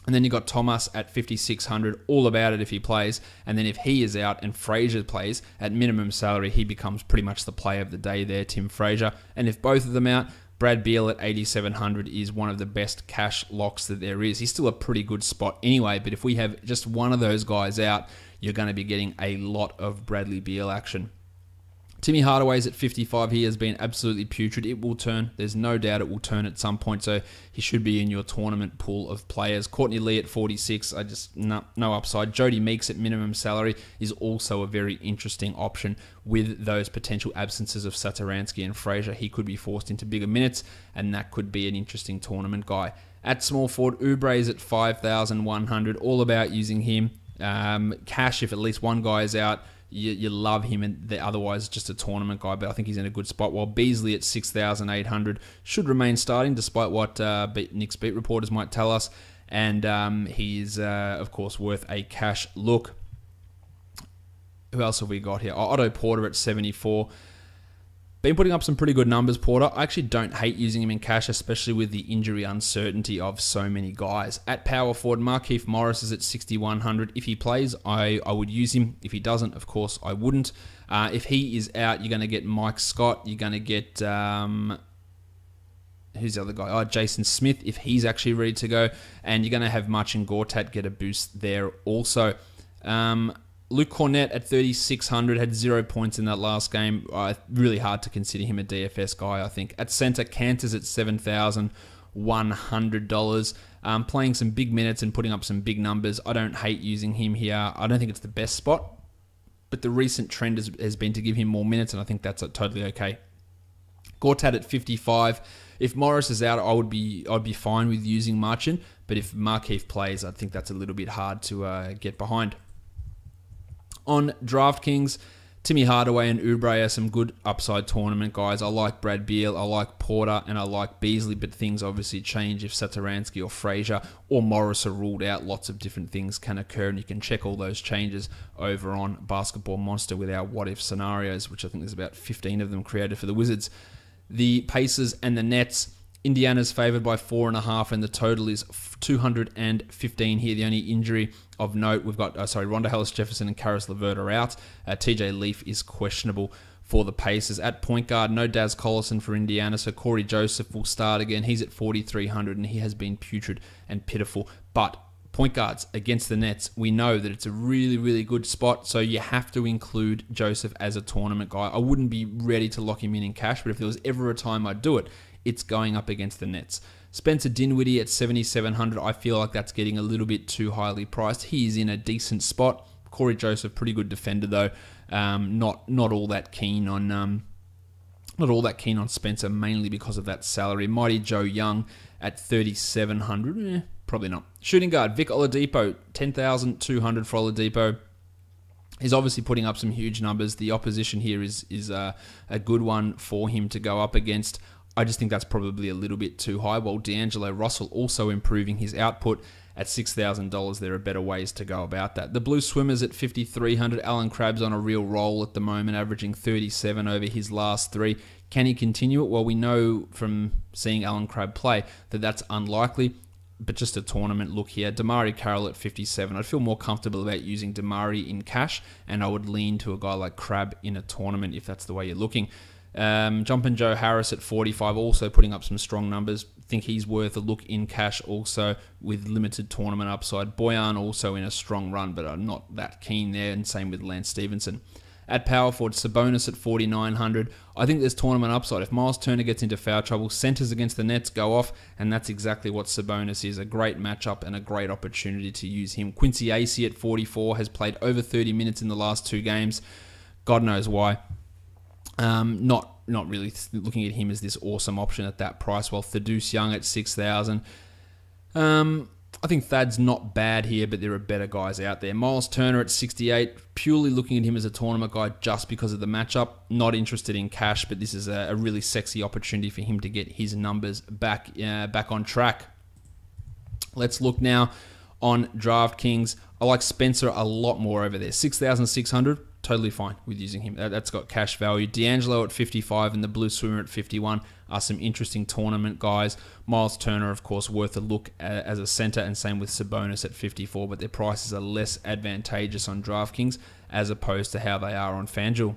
And then you got Thomas at 5,600, all about it if he plays. And then if he is out and Frazier plays, at minimum salary, he becomes pretty much the play of the day there, Tim Frazier. And if both of them out, Brad Beal at 8,700 is one of the best cash locks that there is. He's still a pretty good spot anyway, but if we have just one of those guys out, you're going to be getting a lot of Bradley Beal action. Timmy Hardaway's at 55. He has been absolutely putrid. It will turn. There's no doubt it will turn at some point, so he should be in your tournament pool of players. Courtney Lee at 46. No upside. Jody Meeks at minimum salary is also a very interesting option with those potential absences of Satoransky and Frazier. He could be forced into bigger minutes, and that could be an interesting tournament guy. At small forward, Oubre is at 5,100. All about using him. Cash, if at least one guy is out, you love him, and otherwise just a tournament guy, but I think he's in a good spot. While Beasley at 6,800 should remain starting, despite what Nick's beat reporters might tell us, and he is, of course, worth a cash look. Who else have we got here? Otto Porter at 74. Been putting up some pretty good numbers, Porter. I actually don't hate using him in cash, especially with the injury uncertainty of so many guys. At power forward, Markieff Morris is at 6,100. If he plays, I would use him. If he doesn't, of course, I wouldn't. If he is out, you're going to get Mike Scott. You're going to get... who's the other guy? Jason Smith, if he's actually ready to go. And you're going to have Marcin Gortat get a boost there also. Luke Cornett at 3,600 had 0 points in that last game. Really hard to consider him a DFS guy, I think. At center, Cantor's at $7,100. Playing some big minutes and putting up some big numbers. I don't hate using him here. I don't think it's the best spot, but the recent trend has been to give him more minutes, and I think that's totally okay. Gortat at 55. If Morris is out, I'd be fine with using Marcin, but if Markieff plays, I think that's a little bit hard to get behind. On DraftKings, Timmy Hardaway and Oubre are some good upside tournament guys. I like Brad Beal, I like Porter, and I like Beasley, but things obviously change if Satoransky or Frazier or Morris are ruled out. Lots of different things can occur, and you can check all those changes over on Basketball Monster with our what-if scenarios, which I think there's about 15 of them created for the Wizards. The Pacers and the Nets, Indiana's favored by 4.5, and the total is 215 here. The only injury of note, we've got, Rhonda Hollis-Jefferson and Karis LeVert are out. TJ Leaf is questionable for the Pacers. At point guard, no Daz Collison for Indiana, so Corey Joseph will start again. He's at 4,300, and he has been putrid and pitiful. But point guards against the Nets, we know that it's a really, really good spot, so you have to include Joseph as a tournament guy. I wouldn't be ready to lock him in cash, but if there was ever a time I'd do it, it's going up against the Nets. Spencer Dinwiddie at 7,700. I feel like that's getting a little bit too highly priced. He is in a decent spot. Corey Joseph, pretty good defender though. Not all that keen on Spencer, mainly because of that salary. Mighty Joe Young at 3,700. Probably not. Shooting guard Vic Oladipo, 10,200 for Oladipo. He's obviously putting up some huge numbers. The opposition here is a good one for him to go up against. I just think that's probably a little bit too high. While D'Angelo Russell also improving his output at $6,000, there are better ways to go about that. The Blue Swimmers at 5,300. Alan Crabb's on a real roll at the moment, averaging 37 over his last three. Can he continue it? Well, we know from seeing Alan Crabb play that that's unlikely, but just a tournament look here. Damari Carroll at 57. I'd feel more comfortable about using Damari in cash, and I would lean to a guy like Crabb in a tournament if that's the way you're looking. Jumpin' Joe Harris at 45, also putting up some strong numbers. Think he's worth a look in cash also with limited tournament upside. Boyan also in a strong run, but I'm not that keen there, and same with Lance Stevenson. At power forward, Sabonis at 4,900. I think there's tournament upside. If Miles Turner gets into foul trouble, centers against the Nets go off, and that's exactly what Sabonis is. A great matchup and a great opportunity to use him. Quincy Acey at 44 has played over 30 minutes in the last two games. God knows why. Not really looking at him as this awesome option at that price. While Thaddeus Young at 6,000. I think Thad's not bad here, but there are better guys out there. Miles Turner at 68, purely looking at him as a tournament guy just because of the matchup. Not interested in cash, but this is a really sexy opportunity for him to get his numbers back on track. Let's look now on DraftKings. I like Spencer a lot more over there. 6,600, totally fine with using him. That's got cash value. D'Angelo at 55 and the Blue Swimmer at 51 are some interesting tournament guys. Miles Turner, of course, worth a look as a center, and same with Sabonis at 54, but their prices are less advantageous on DraftKings as opposed to how they are on FanDuel.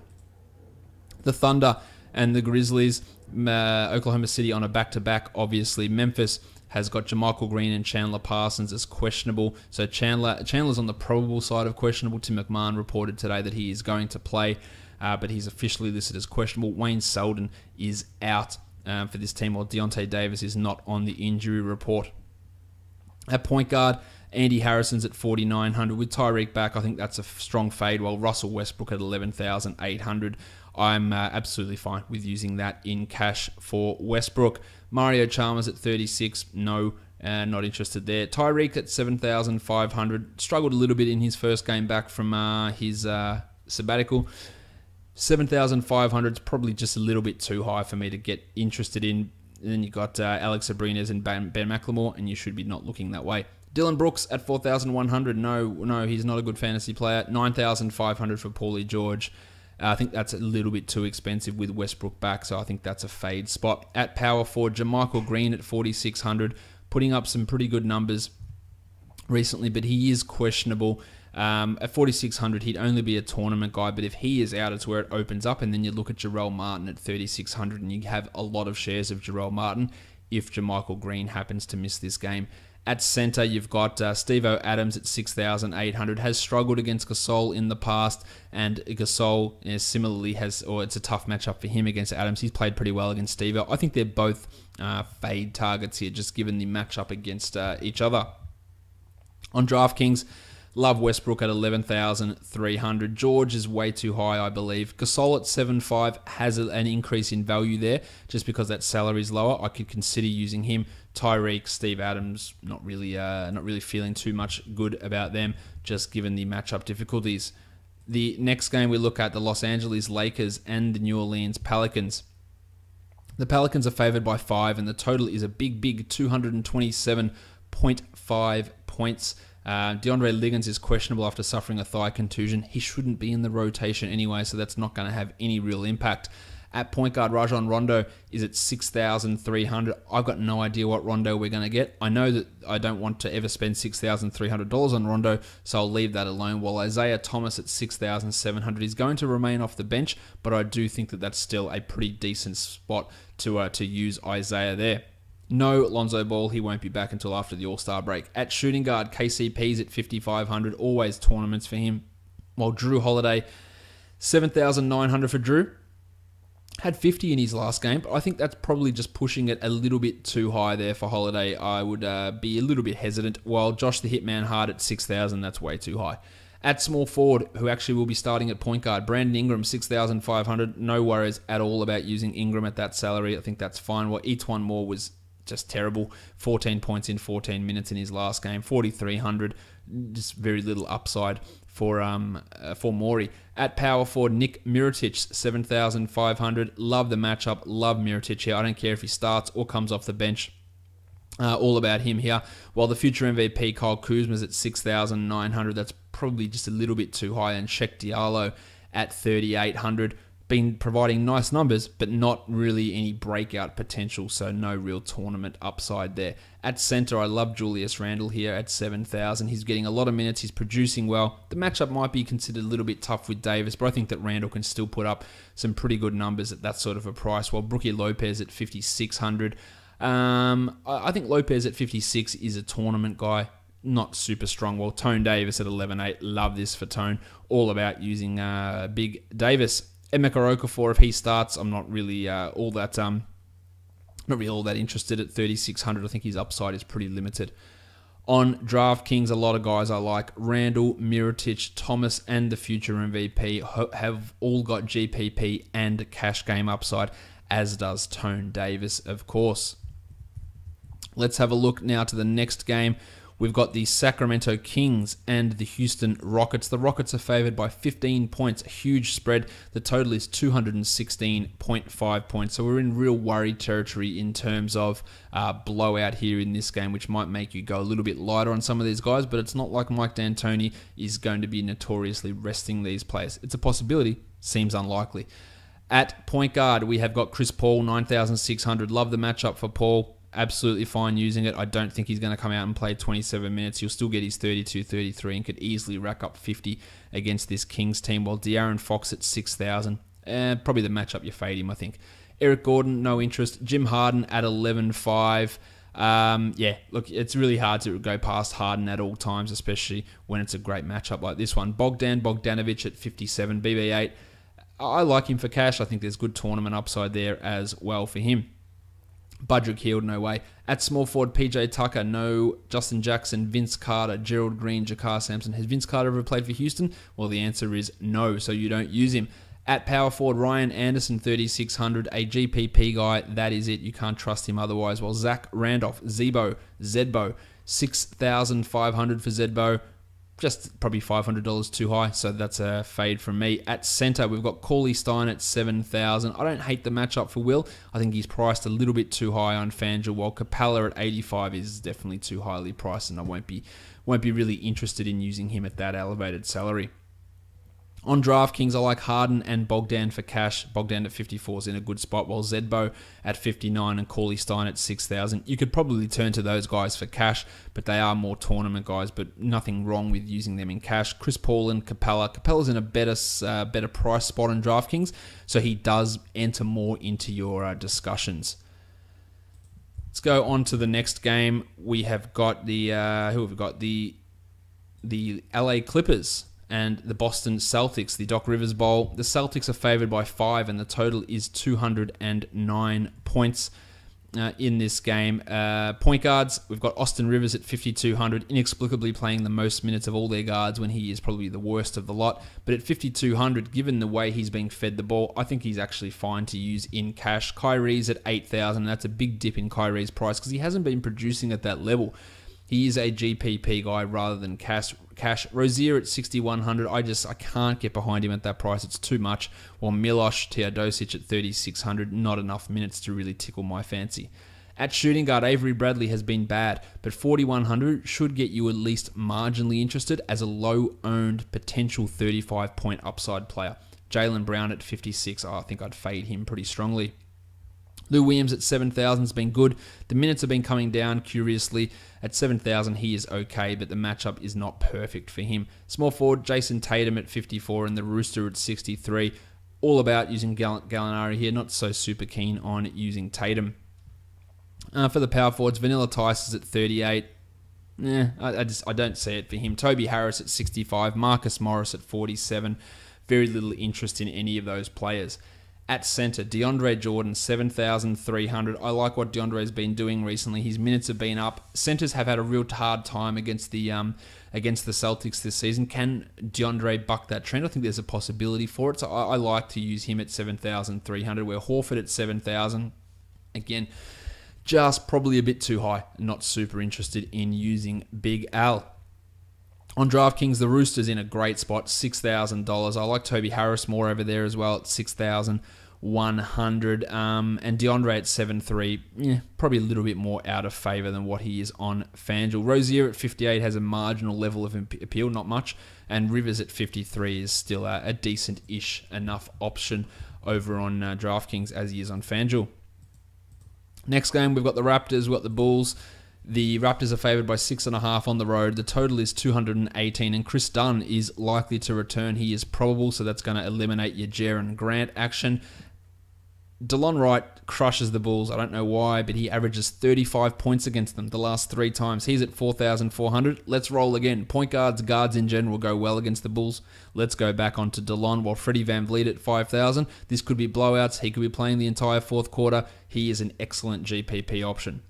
The Thunder and the Grizzlies, Oklahoma City on a back-to-back, obviously. Memphis has got JaMychal Green and Chandler Parsons as questionable. So Chandler's on the probable side of questionable. Tim McMahon reported today that he is going to play, but he's officially listed as questionable. Wayne Selden is out for this team, while Deontay Davis is not on the injury report. At point guard, Andy Harrison's at 4,900. With Tyreek back, I think that's a strong fade, while Russell Westbrook at 11,800. I'm absolutely fine with using that in cash for Westbrook. Mario Chalmers at 36, no, not interested there. Tyreek at 7,500, struggled a little bit in his first game back from his sabbatical. 7,500 is probably just a little bit too high for me to get interested in. And then you got Alex Abrines and Ben McLemore, and you should be not looking that way. Dylan Brooks at 4,100, no, he's not a good fantasy player. 9,500 for Paulie George. I think that's a little bit too expensive with Westbrook back, so I think that's a fade spot. At power forward, JaMychal Green at 4,600, putting up some pretty good numbers recently, but he is questionable. At 4,600, he'd only be a tournament guy, but if he is out, it's where it opens up, and then you look at Jarrell Martin at 3,600, and you have a lot of shares of Jarrell Martin if JaMychal Green happens to miss this game. At center, you've got Steve-O Adams at 6,800, has struggled against Gasol in the past, and Gasol similarly it's a tough matchup for him against Adams. He's played pretty well against Steve-O. I think they're both fade targets here, just given the matchup against each other. On DraftKings, love Westbrook at 11,300. George is way too high, I believe. Gasol at 7,500 has an increase in value there, just because that salary is lower. I could consider using him. Tyreek, Steve Adams, not really feeling too much good about them, just given the matchup difficulties. The next game we look at, the Los Angeles Lakers and the New Orleans Pelicans. The Pelicans are favored by 5, and the total is a big 227.5 points. DeAndre Liggins is questionable after suffering a thigh contusion. He shouldn't be in the rotation anyway, so that's not going to have any real impact. At point guard, Rajon Rondo is at 6,300. I've got no idea what Rondo we're going to get. I know that I don't want to ever spend $6,300 on Rondo, so I'll leave that alone. While Isaiah Thomas at 6,700 is going to remain off the bench, but I do think that that's still a pretty decent spot to use Isaiah there. No Lonzo Ball, he won't be back until after the All-Star break. At shooting guard, KCP's at 5,500, always tournaments for him. While Drew Holiday, 7,900 for Drew. Had 50 in his last game, but I think that's probably just pushing it a little bit too high there for Holiday. I would be a little bit hesitant. While Josh the Hitman Hart at 6,000, that's way too high. At small forward, who actually will be starting at point guard, Brandon Ingram, 6,500. No worries at all about using Ingram at that salary. I think that's fine. While Etuan Moore was just terrible. 14 points in 14 minutes in his last game. 4,300. Just very little upside for Morey. At power forward, Nick Mirotic, 7,500. Love the matchup. Love Mirotic here. I don't care if he starts or comes off the bench. All about him here. While the future MVP, Kyle Kuzma's at 6,900. That's probably just a little bit too high. And Sheck Diallo at 3,800. Been providing nice numbers, but not really any breakout potential, so no real tournament upside there. At center, I love Julius Randle here at 7,000. He's getting a lot of minutes. He's producing well. The matchup might be considered a little bit tough with Davis, but I think that Randle can still put up some pretty good numbers at that sort of a price, while Brookie Lopez at 5,600. I think Lopez at 56 is a tournament guy. Not super strong. Well, Tone Davis at 11,800. Love this for Tone. All about using Big Davis. Emeka Okafor, if he starts, I'm not really all that interested at 3,600. I think his upside is pretty limited. On DraftKings, a lot of guys I like. Randall, Mirotic, Thomas, and the future MVP have all got GPP and cash game upside, as does Tone Davis, of course. Let's have a look now to the next game. We've got the Sacramento Kings and the Houston Rockets. The Rockets are favored by 15 points, a huge spread. The total is 216.5 points. So we're in real worry territory in terms of blowout here in this game, which might make you go a little bit lighter on some of these guys, but it's not like Mike D'Antoni is going to be notoriously resting these players. It's a possibility, seems unlikely. At point guard, we have got Chris Paul, 9,600. Love the matchup for Paul. Absolutely fine using it. I don't think he's going to come out and play 27 minutes. He'll still get his 32, 33 and could easily rack up 50 against this Kings team, while De'Aaron Fox at 6,000. Probably the matchup you fade him, I think. Eric Gordon, no interest. Jim Harden at 11.5. Look, it's really hard to go past Harden at all times, especially when it's a great matchup like this one. Bogdanovic at 57, BB8. I like him for cash. I think there's good tournament upside there as well for him. Budrick Hield, no way. At small forward, PJ Tucker, no. Justin Jackson, Vince Carter, Gerald Green, Jakar Sampson. Has Vince Carter ever played for Houston? Well, the answer is no, so you don't use him. At power forward, Ryan Anderson, 3,600, a GPP guy. That is it. You can't trust him otherwise. Well, Zach Randolph, Zedbo, 6,500 for Zedbo. Just probably $500 too high, so that's a fade from me. At center, we've got Cauley Stein at 7,000. I don't hate the matchup for Will. I think he's priced a little bit too high on FanDuel, while Capella at 85 is definitely too highly priced, and I won't be really interested in using him at that elevated salary. On DraftKings, I like Harden and Bogdan for cash. Bogdan at 54 is in a good spot, while Zedbo at 59 and Cauley Stein at 6,000. You could probably turn to those guys for cash, but they are more tournament guys, but nothing wrong with using them in cash. Chris Paul and Capella. Capella's in a better price spot on DraftKings, so he does enter more into your discussions. Let's go on to the next game. We have got the LA Clippers and the Boston Celtics, the Doc Rivers Bowl. The Celtics are favored by 5, and the total is 209 points in this game. Point guards, we've got Austin Rivers at 5,200, inexplicably playing the most minutes of all their guards when he is probably the worst of the lot. But at 5,200, given the way he's being fed the ball, I think he's actually fine to use in cash. Kyrie's at 8,000, and that's a big dip in Kyrie's price because he hasn't been producing at that level. He is a GPP guy rather than cash. Rozier at 6,100. I can't get behind him at that price. It's too much. While Miloš Teodosic at 3,600. Not enough minutes to really tickle my fancy. At shooting guard, Avery Bradley has been bad, but 4,100 should get you at least marginally interested as a low-owned potential 35-point upside player. Jaylen Brown at 56. I think I'd fade him pretty strongly. Lou Williams at 7,000 has been good. The minutes have been coming down, curiously. At 7,000, he is okay, but the matchup is not perfect for him. Small forward, Jason Tatum at 54 and the Rooster at 63. All about using Gallinari here. Not so super keen on using Tatum. For the power forwards, Vanilla Tice is at 38. I don't see it for him. Toby Harris at 65. Marcus Morris at 47. Very little interest in any of those players. At center, DeAndre Jordan, 7,300. I like what DeAndre's been doing recently. His minutes have been up. Centers have had a real hard time against the Celtics this season. Can DeAndre buck that trend? I think there's a possibility for it. So I like to use him at 7,300. Where Horford at 7,000. Again, just probably a bit too high. Not super interested in using Big Al. On DraftKings, the Roosters in a great spot, $6,000. I like Toby Harris more over there as well at 6,100. And DeAndre at 7,300, probably a little bit more out of favour than what he is on FanDuel. Rozier at 58 has a marginal level of appeal, not much. And Rivers at 53 is still a decent-ish enough option over on DraftKings as he is on FanDuel. Next game, we've got the Raptors, we've got the Bulls. The Raptors are favoured by 6.5 on the road. The total is 218, and Chris Dunn is likely to return. He is probable, so that's going to eliminate your Jaren Grant action. DeLon Wright crushes the Bulls. I don't know why, but he averages 35 points against them the last 3 times. He's at 4,400. Let's roll again. Point guards in general go well against the Bulls. Let's go back onto DeLon, while Freddie VanVleet at 5,000. This could be blowouts. He could be playing the entire fourth quarter. He is an excellent GPP option.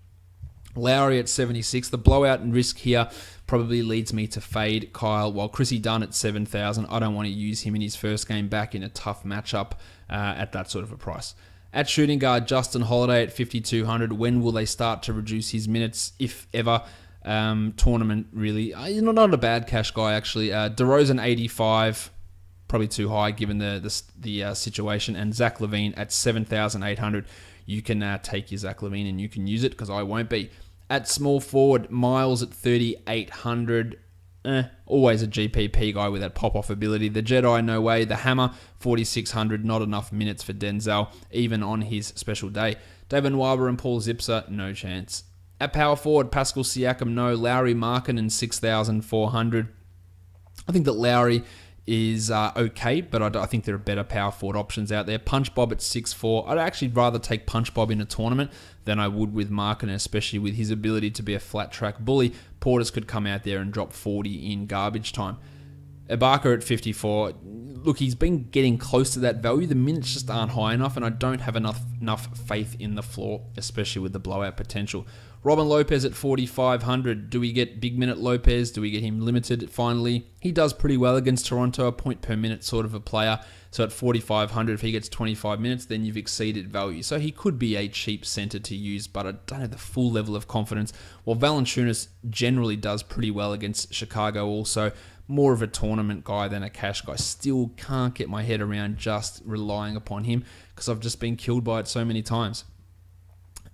Lowry at 76. The blowout and risk here probably leads me to fade Kyle, while Chrissy Dunn at 7,000. I don't want to use him in his first game back in a tough matchup at that sort of a price. At shooting guard, Justin Holiday at 5,200. When will they start to reduce his minutes, if ever? Tournament, really. Not a bad cash guy, actually. DeRozan 85, probably too high given the situation. And Zach LaVine at 7,800. You can take your Zach LaVine and you can use it, because I won't be. At small forward, Miles at 3,800. Always a GPP guy with that pop-off ability. The Jedi, no way. The Hammer, 4,600. Not enough minutes for Denzel, even on his special day. David Nwaba and Paul Zipser, no chance. At power forward, Pascal Siakam, no. Lowry Markkanen, 6,400. I think that Lowry is okay, but I think there are better power forward options out there. Punch Bob at 6'4". I'd actually rather take Punch Bob in a tournament than I would with Markkanen, especially with his ability to be a flat track bully. Portis could come out there and drop 40 in garbage time. Ibaka at 54. Look, he's been getting close to that value. The minutes just aren't high enough, and I don't have enough faith in the floor, especially with the blowout potential. Robin Lopez at 4,500. Do we get big minute Lopez? Do we get him limited finally? He does pretty well against Toronto, a point per minute sort of a player. So at 4,500, if he gets 25 minutes, then you've exceeded value. So he could be a cheap center to use, but I don't have the full level of confidence. While Valanciunas generally does pretty well against Chicago also. More of a tournament guy than a cash guy. Still can't get my head around just relying upon him, because I've just been killed by it so many times.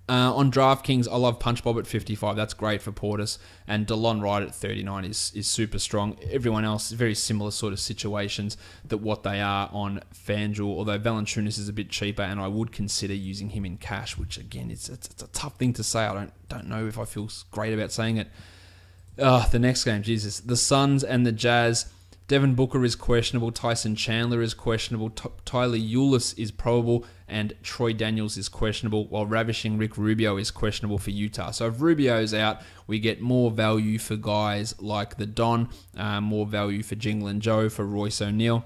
On DraftKings, I love Punch Bob at 55. That's great for Portis. And DeLon Wright at 39 is super strong. Everyone else, very similar sort of situations that what they are on FanDuel. Although Valanciunas is a bit cheaper, and I would consider using him in cash, which again, it's a tough thing to say. I don't know if I feel great about saying it. The next game, Jesus. The Suns and the Jazz. Devin Booker is questionable. Tyson Chandler is questionable. Tyler Ulis is probable. And Troy Daniels is questionable, while ravishing Rick Rubio is questionable for Utah. So if Rubio's out, we get more value for guys like the Don, more value for Jingle and Joe, for Royce O'Neal.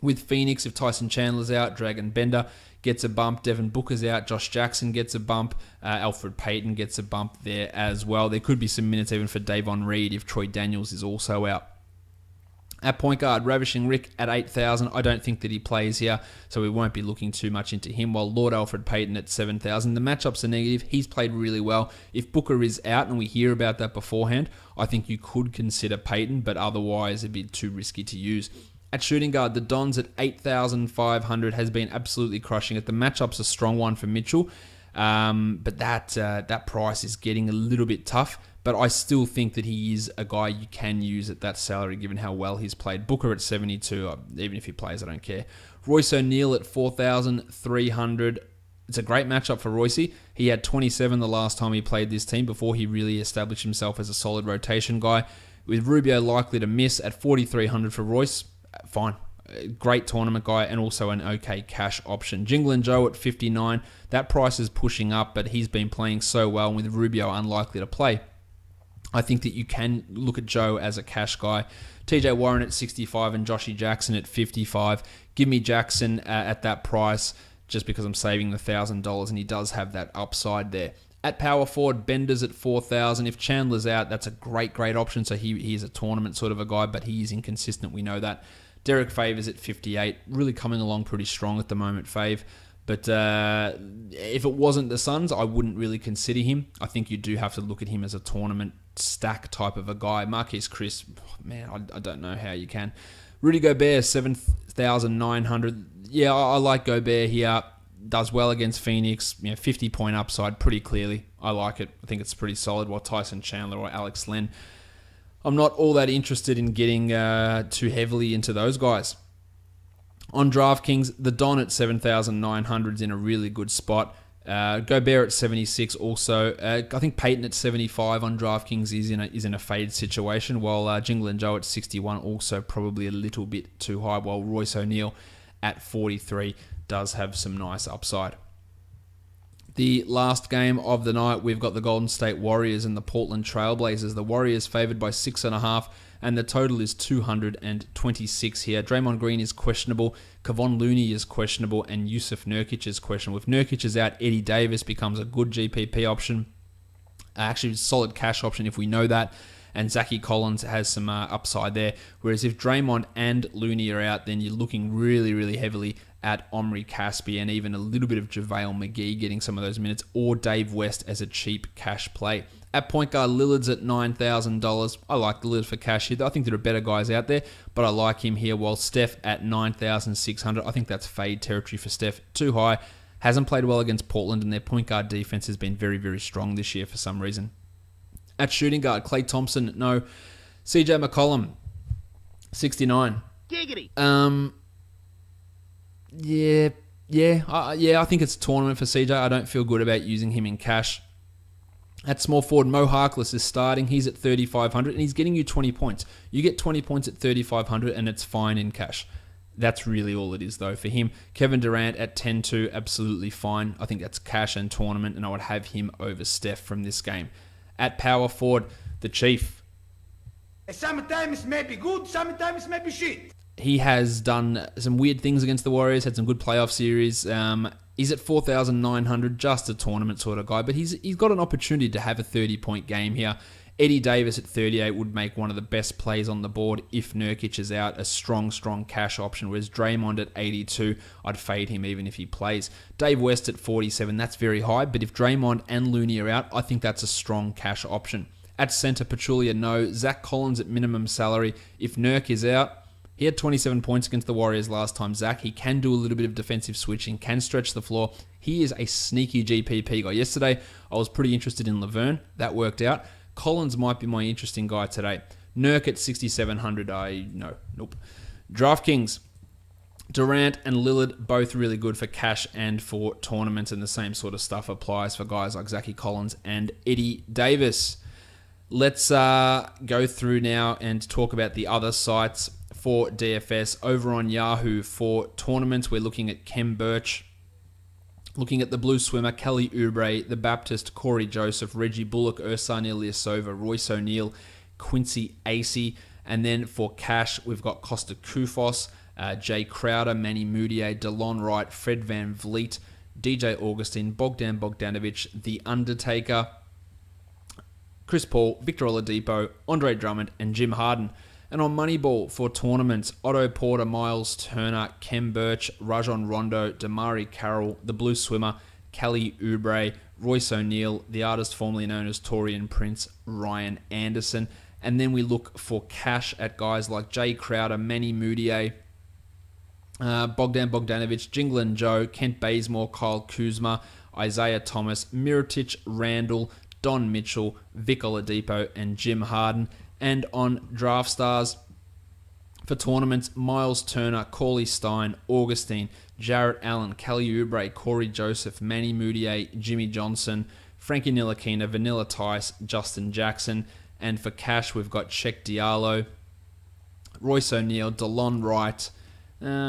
With Phoenix, if Tyson Chandler's out, Dragon Bender gets a bump. Devin Booker's out. Josh Jackson gets a bump. Alfred Payton gets a bump there as well. There could be some minutes even for Davon Reed if Troy Daniels is also out. At point guard, Ravishing Rick at 8,000. I don't think that he plays here, so we won't be looking too much into him. While Lord Alfred Payton at 7,000. The matchups are negative. He's played really well. If Booker is out, and we hear about that beforehand, I think you could consider Payton, but otherwise it'd be too risky to use. At shooting guard, the Dons at 8,500 has been absolutely crushing it. The matchup's a strong one for Mitchell, but that price is getting a little bit tough. But I still think that he is a guy you can use at that salary, given how well he's played. Booker at 72, even if he plays, I don't care. Royce O'Neal at 4,300. It's a great matchup for Royce. He had 27 the last time he played this team before he really established himself as a solid rotation guy. With Rubio likely to miss at 4,300 for Royce, fine. Great tournament guy and also an okay cash option. Jingle and Joe at 59. That price is pushing up, but he's been playing so well, and with Rubio unlikely to play, I think that you can look at Joe as a cash guy. TJ Warren at 65 and Joshy Jackson at 55. Give me Jackson at that price just because I'm saving the $1,000, and he does have that upside there. At power forward, Bender's at 4,000. If Chandler's out, that's a great option. So he is a tournament sort of a guy, but he is inconsistent. We know that. Derek Favors at 58. Really coming along pretty strong at the moment, Fave. But if it wasn't the Suns, I wouldn't really consider him. I think you do have to look at him as a tournament stack type of a guy. Marquise Chris, man, I don't know how you can. Rudy Gobert, 7,900. Yeah, I like Gobert here. Does well against Phoenix. 50-point upside pretty clearly. I like it. I think it's pretty solid. While Tyson Chandler or Alex Len, I'm not all that interested in getting too heavily into those guys. On DraftKings, the Don at 7,900 is in a really good spot. Gobert at 76 also. I think Payton at 75 on DraftKings is in a fade situation, while Jingle and Joe at 61 also probably a little bit too high, while Royce O'Neal at 43 does have some nice upside. The last game of the night, we've got the Golden State Warriors and the Portland Trailblazers. The Warriors favored by 6.5, and the total is 226 here. Draymond Green is questionable, Kevon Looney is questionable, and Yusuf Nurkic is questionable. If Nurkic is out, Eddie Davis becomes a good GPP option. Actually, solid cash option if we know that. And Zachy Collins has some upside there. Whereas if Draymond and Looney are out, then you're looking really, really heavily at Omri Caspi and even a little bit of JaVale McGee getting some of those minutes, or Dave West as a cheap cash play. At point guard, Lillard's at $9,000. I like Lillard for cash here. I think there are better guys out there, but I like him here. While Steph at $9,600. I think that's fade territory for Steph. Too high. Hasn't played well against Portland, and their point guard defense has been very, very strong this year for some reason. At shooting guard, Klay Thompson, no. CJ McCollum, 69. Giggity. I think it's a tournament for CJ. I don't feel good about using him in cash. At small forward, Mo Harkless is starting. He's at 3,500, and he's getting you 20 points. You get 20 points at 3,500, and it's fine in cash. That's really all it is, though, for him. Kevin Durant at 10-2, absolutely fine. I think that's cash and tournament, and I would have him over Steph from this game. At power forward, the Chief. Sometimes it may be good, sometimes it may be shit. He has done some weird things against the Warriors, had some good playoff series. He's at 4,900, just a tournament sort of guy, but he's got an opportunity to have a 30-point game here. Eddie Davis at 38 would make one of the best plays on the board if Nurkic is out, a strong cash option, whereas Draymond at 82, I'd fade him even if he plays. Dave West at 47, that's very high, but if Draymond and Looney are out, I think that's a strong cash option. At center, Pachulia, no. Zach Collins at minimum salary. If Nurk is out, he had 27 points against the Warriors last time. Zach, he can do a little bit of defensive switching, can stretch the floor. He is a sneaky GPP guy. Yesterday, I was pretty interested in Laverne. That worked out. Collins might be my interesting guy today. Nurk at 6,700. Nope. DraftKings, Durant and Lillard, both really good for cash and for tournaments, and the same sort of stuff applies for guys like Zachy Collins and Eddie Davis. Let's go through now and talk about the other sites for DFS. Over on Yahoo for tournaments, we're looking at Kem Birch, looking at the Blue Swimmer, Kelly Oubre, the Baptist, Corey Joseph, Reggie Bullock, Ursan Ilyasova, Royce O'Neal, Quincy Acey. And then for cash, we've got Costa Koufos, Jay Crowder, Manny Moutier, DeLon Wright, Fred Van Vliet, DJ Augustine, Bogdan Bogdanovic, The Undertaker, Chris Paul, Victor Oladipo, Andre Drummond, and Jim Harden. And on Moneyball for tournaments, Otto Porter, Miles Turner, Kem Birch, Rajon Rondo, Damari Carroll, the Blue Swimmer, Kelly Oubre, Royce O'Neal, the artist formerly known as Torian Prince, Ryan Anderson. And then we look for cash at guys like Jay Crowder, Manny Moutier, Bogdan Bogdanovic, Jinglen Joe, Kent Bazemore, Kyle Kuzma, Isaiah Thomas, Mirotic Randall, Don Mitchell, Vic Oladipo, and Jim Harden. And on Draft Stars for tournaments, Miles Turner, Cauley Stein, Augustine, Jarrett Allen, Kelly Oubre, Corey Joseph, Manny Moutier, Jimmy Johnson, Frankie Ntilikina, Vanilla Tice, Justin Jackson. And for cash, we've got Cheick Diallo, Royce O'Neal, DeLon Wright,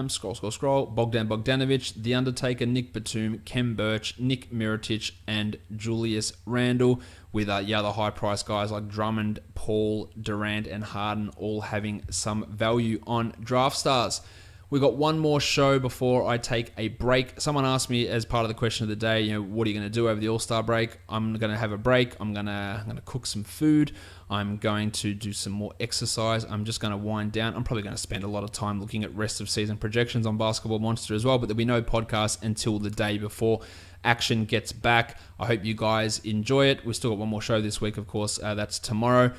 scroll, Bogdan Bogdanovic, The Undertaker, Nick Batum, Kem Birch, Nick Mirotic, and Julius Randle, with the high-priced guys like Drummond, Paul, Durant, and Harden all having some value on Draft Stars. We've got one more show before I take a break. Someone asked me as part of the question of the day, what are you going to do over the All-Star break? I'm going to have a break. I'm going to cook some food. I'm going to do some more exercise. I'm just going to wind down. I'm probably going to spend a lot of time looking at rest of season projections on Basketball Monster as well, but there'll be no podcast until the day before action gets back. I hope you guys enjoy it. We've still got one more show this week, of course. That's tomorrow.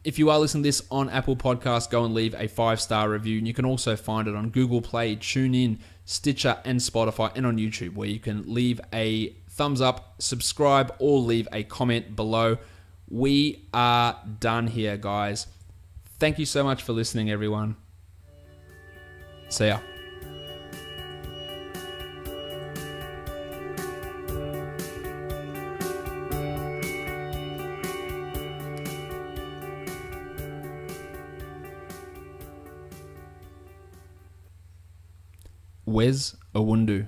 If you are listening to this on Apple Podcasts, go and leave a 5-star review. And you can also find it on Google Play, TuneIn, Stitcher, and Spotify, and on YouTube, where you can leave a thumbs up, subscribe, or leave a comment below. We are done here, guys. Thank you so much for listening, everyone. See ya. Wes Owundu.